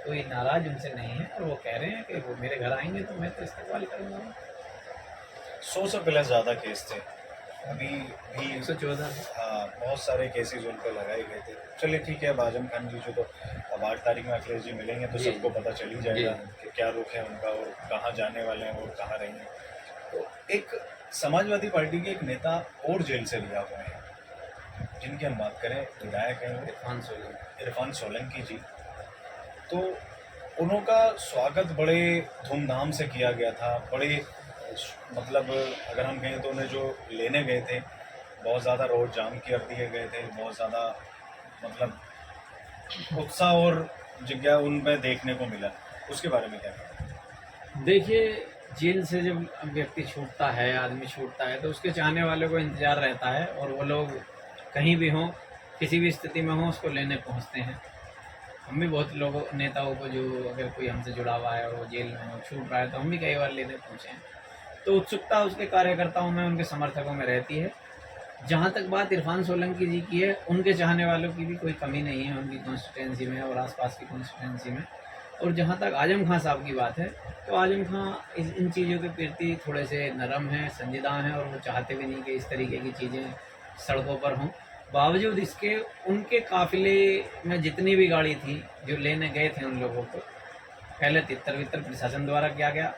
कोई नाराज़ उनसे नहीं है और वो कह रहे हैं कि वो मेरे घर आएंगे तो मैं तो इस्तेमाल करूँगा। 100 से प्लस ज़्यादा केस थे अभी भी। 114। हाँ, बहुत सारे केसेस उन पर लगाए गए थे। चलिए ठीक है, अब आजम खान जी जो तो अब 8 तारीख में अखिलेश जी मिलेंगे तो जी। सबको पता चल ही जाएगा जी। कि क्या रुख है उनका और कहाँ जाने वाले हैं और कहाँ रहेंगे। तो एक समाजवादी पार्टी के एक नेता और जेल से रिहा हुए हैं जिनकी हम बात करें, विधायक हैं इरफान सोलंकी जी। तो उनका स्वागत बड़े धूमधाम से किया गया था, बड़े मतलब अगर हम कहें तो उन्हें जो लेने गए थे बहुत ज़्यादा रोड जाम कर दिए गए थे, बहुत ज़्यादा मतलब उत्साह और जिज्ञा उनमें देखने को मिला। उसके बारे में क्या कहें? देखिए, जेल से जब व्यक्ति छूटता है, आदमी छूटता है तो उसके चाहने वालों को इंतज़ार रहता है और वो लोग कहीं भी हों, किसी भी स्थिति में हों, उसको लेने पहुंचते हैं। हम भी बहुत लोगों नेताओं को, जो अगर कोई हमसे जुड़ा हुआ है और वो जेल में हो, छूट रहा है, तो हम भी कई बार लेने पहुंचे हैं। तो उत्सुकता उसके कार्यकर्ताओं में, उनके समर्थकों में रहती है। जहाँ तक बात इरफान सोलंकी जी की है, उनके चाहने वालों की भी कोई कमी नहीं है उनकी कॉन्स्टिट्यूंसी में और आसपास की कॉन्स्टिट्यूंसी में। और जहाँ तक आजम खान साहब की बात है, तो आजम खान इन चीज़ों के प्रति थोड़े से नरम हैं, संजीदा हैं और वो चाहते भी नहीं कि इस तरीके की चीज़ें सड़कों पर हों। बावजूद इसके उनके काफ़िले में जितनी भी गाड़ी थी जो लेने गए थे उन लोगों को, पहले तितर-बितर प्रशासन द्वारा किया गया।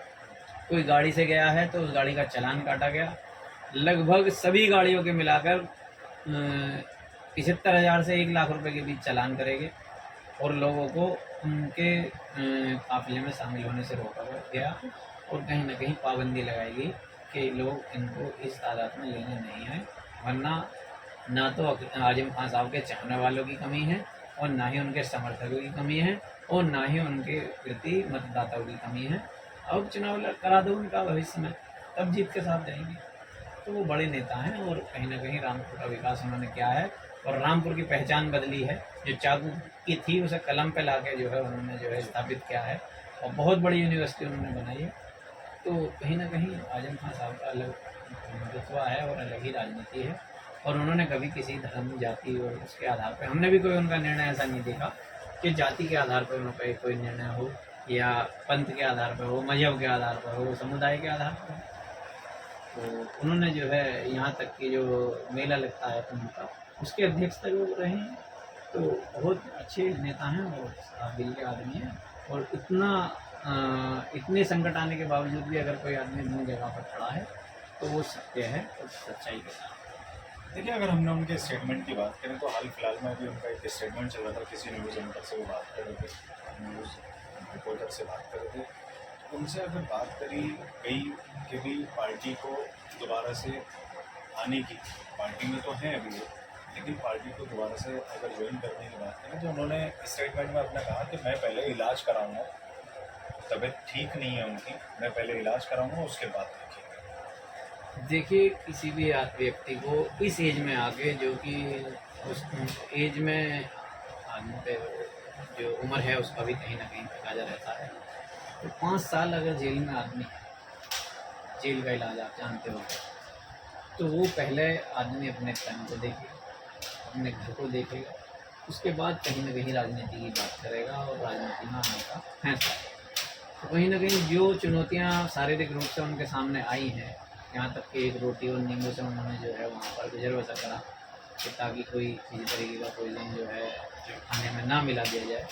कोई गाड़ी से गया है तो उस गाड़ी का चालान काटा गया। लगभग सभी गाड़ियों के मिलाकर 75,000 से 1 लाख रुपए के बीच चालान करेंगे और लोगों को उनके काफ़िले में शामिल होने से रोका गया और कहीं न कहीं पाबंदी लगाई गई कि लोग इनको इस तादाद में लेने नहीं आए। वरना ना तो आजम खान साहब के चाहने वालों की कमी है और ना ही उनके समर्थकों की कमी है और ना ही उनके प्रति मतदाताओं की कमी है। अब चुनाव करा दो उनका भविष्य में, तब जीत के साथ जाएंगे। तो वो बड़े नेता हैं और कहीं ना कहीं रामपुर का विकास उन्होंने किया है और रामपुर की पहचान बदली है। जो चाकू की थी उसे कलम पे लाके जो है उन्होंने जो है स्थापित किया है और बहुत बड़ी यूनिवर्सिटी उन्होंने बनाई है। तो कहीं ना कहीं आजम खान साहब का अलग रुतबा है और अलग ही राजनीति है। और उन्होंने कभी किसी धर्म जाति और उसके आधार पर, हमने भी कोई उनका निर्णय ऐसा नहीं देखा कि जाति के आधार पर उनका कोई निर्णय हो या पंथ के आधार पर हो, मजहब के आधार पर हो, समुदाय के आधार पर हो। तो उन्होंने जो है यहाँ तक कि जो मेला लगता है कुंभ का, उसके अध्यक्ष तक वो रहे हैं। तो बहुत अच्छे नेता हैं और काबिल के आदमी हैं। और इतने संकट आने के बावजूद भी अगर कोई आदमी अपनी जगह पर खड़ा है तो वो सत्य है और सच्चाई के साथ। देखिए, अगर हमने उनके स्टेटमेंट की बात करें तो हाल फिलहाल में अभी उनका एक स्टेटमेंट चल रहा था, किसी न्यूज़ एंकर से वो बात कर रहे थे, न्यूज़ रिपोर्टर से बात कर रहे थे। उनसे अगर बात करी गई कि भी पार्टी को दोबारा से आने की, पार्टी में तो हैं अभी वो, लेकिन पार्टी को दोबारा से अगर ज्वाइन करने की बात करें तो उन्होंने स्टेटमेंट में अपना कहा कि मैं पहले इलाज कराऊंगा, तबीयत ठीक नहीं है उनकी, मैं पहले इलाज कराऊंगा उसके बाद देखिए। देखिए, किसी भी व्यक्ति को इस एज में आके, जो कि उस एज में आदमी पे जो उम्र है उसका भी कहीं ना कहीं तकाजा रहता है। तो 5 साल अगर जेल में आदमी है, जेल का इलाज आप जानते हो, तो वो पहले आदमी अपने तन को देखेगा, अपने घर को देखेगा, उसके बाद कहीं ना कहीं राजनीति की बात करेगा और राजनीति में आने का फैसला करेगा। तो कहीं ना कहीं जो चुनौतियाँ शारीरिक रूप से उनके सामने आई हैं, यहाँ तक कि एक रोटी और नींबू से उन्होंने जो है वहाँ पर गुजर बसर करा कि ताकि कोई किसी तरीके का पॉइजन जो है खाने में ना मिला दिया जाए।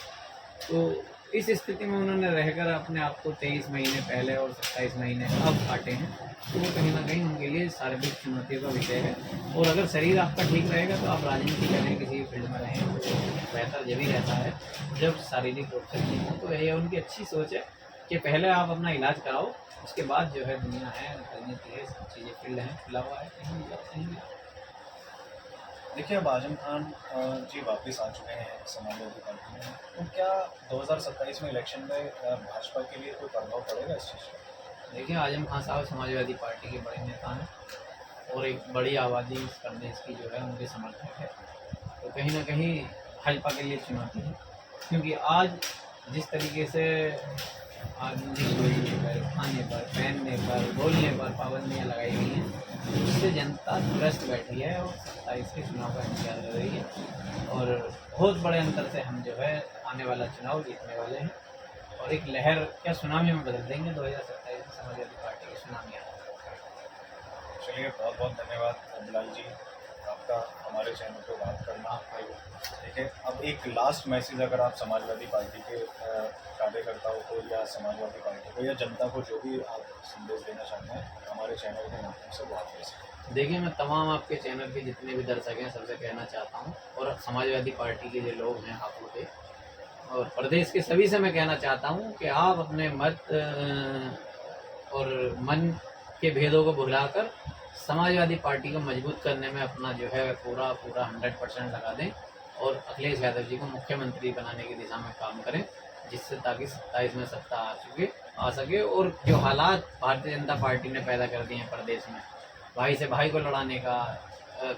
तो इस स्थिति में उन्होंने रहकर अपने आप को 23 महीने पहले और 27 महीने अब काटे हैं। तो वो कहीं ना कहीं उनके लिए शारीरिक चुनौतियों का विषय है। और अगर शरीर आपका ठीक रहेगा तो आप राजनीति करें, किसी फील्ड में रहें, तो बेहतर जब ही रहता है जब शारीरिक रूप से ठीक हो। तो यही उनकी अच्छी सोच है कि पहले आप अपना इलाज कराओ, उसके बाद जो है दुनिया है, राजनीति है, सब चीज़ें फील्ड हैं, खुला हुआ है, कहीं भी जाओ, कहीं भी जाओ। देखिए, अब आजम खान जी वापस आ चुके हैं समाजवादी पार्टी में, तो क्या 2027 में इलेक्शन में भाजपा के लिए कोई प्रभाव पड़ेगा इस चीज़ का? देखिए, आजम खान साहब समाजवादी पार्टी के बड़े नेता हैं और एक बड़ी आबादी इस प्रदेश की जो है उनके समर्थक है। तो कहीं ना कहीं भाजपा के लिए चुनौती है, क्योंकि आज जिस तरीके से आदमी सोने पर, खाने पर, पहनने पर, बोलने पर पाबंदियाँ लगाई गई हैं, उससे जनता त्रस्त बैठी है और 27 के चुनाव का इंतजार कर रही है। और बहुत बड़े अंतर से हम जो है आने वाला चुनाव जीतने वाले हैं और एक लहर क्या सुनामी में बदल देंगे। 2027 में समाजवादी पार्टी की सुनामी आ रही है। चलिए, बहुत बहुत धन्यवाद बिलाल जी आपका हमारे चैनल पर बात करना। ठीक है, अब एक लास्ट मैसेज अगर आप समाजवादी पार्टी के कार्यकर्ताओं को या समाजवादी पार्टी को या जनता को जो भी आप संदेश देना चाहते हैं हमारे चैनल के माध्यम से, वो आप दे सकते हैं। देखिए, मैं तमाम आपके चैनल के जितने भी दर्शक हैं सबसे कहना चाहता हूँ, और समाजवादी पार्टी के जो लोग हैं आप लोग के और प्रदेश के सभी से मैं कहना चाहता हूँ कि आप अपने मत और मन के भेदों को भुलाकर समाजवादी पार्टी को मजबूत करने में अपना जो है पूरा 100% लगा दें और अखिलेश यादव जी को मुख्यमंत्री बनाने की दिशा में काम करें, जिससे ताकि 27 में सत्ता आ सके। और जो हालात भारतीय जनता पार्टी ने पैदा कर दिए हैं प्रदेश में, भाई से भाई को लड़ाने का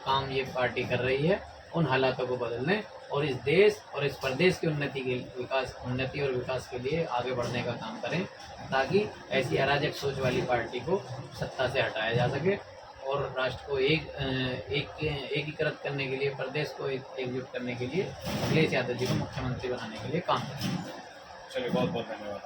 काम ये पार्टी कर रही है, उन हालातों को बदलने और इस देश और इस प्रदेश की उन्नति और विकास के लिए आगे बढ़ने का काम करें, ताकि ऐसी अराजक सोच वाली पार्टी को सत्ता से हटाया जा सके और राष्ट्र को एकीकृत करने के लिए, प्रदेश को एकजुट करने के लिए अखिलेश यादव जी को मुख्यमंत्री बनाने के लिए काम करें। चलिए, बहुत बहुत धन्यवाद।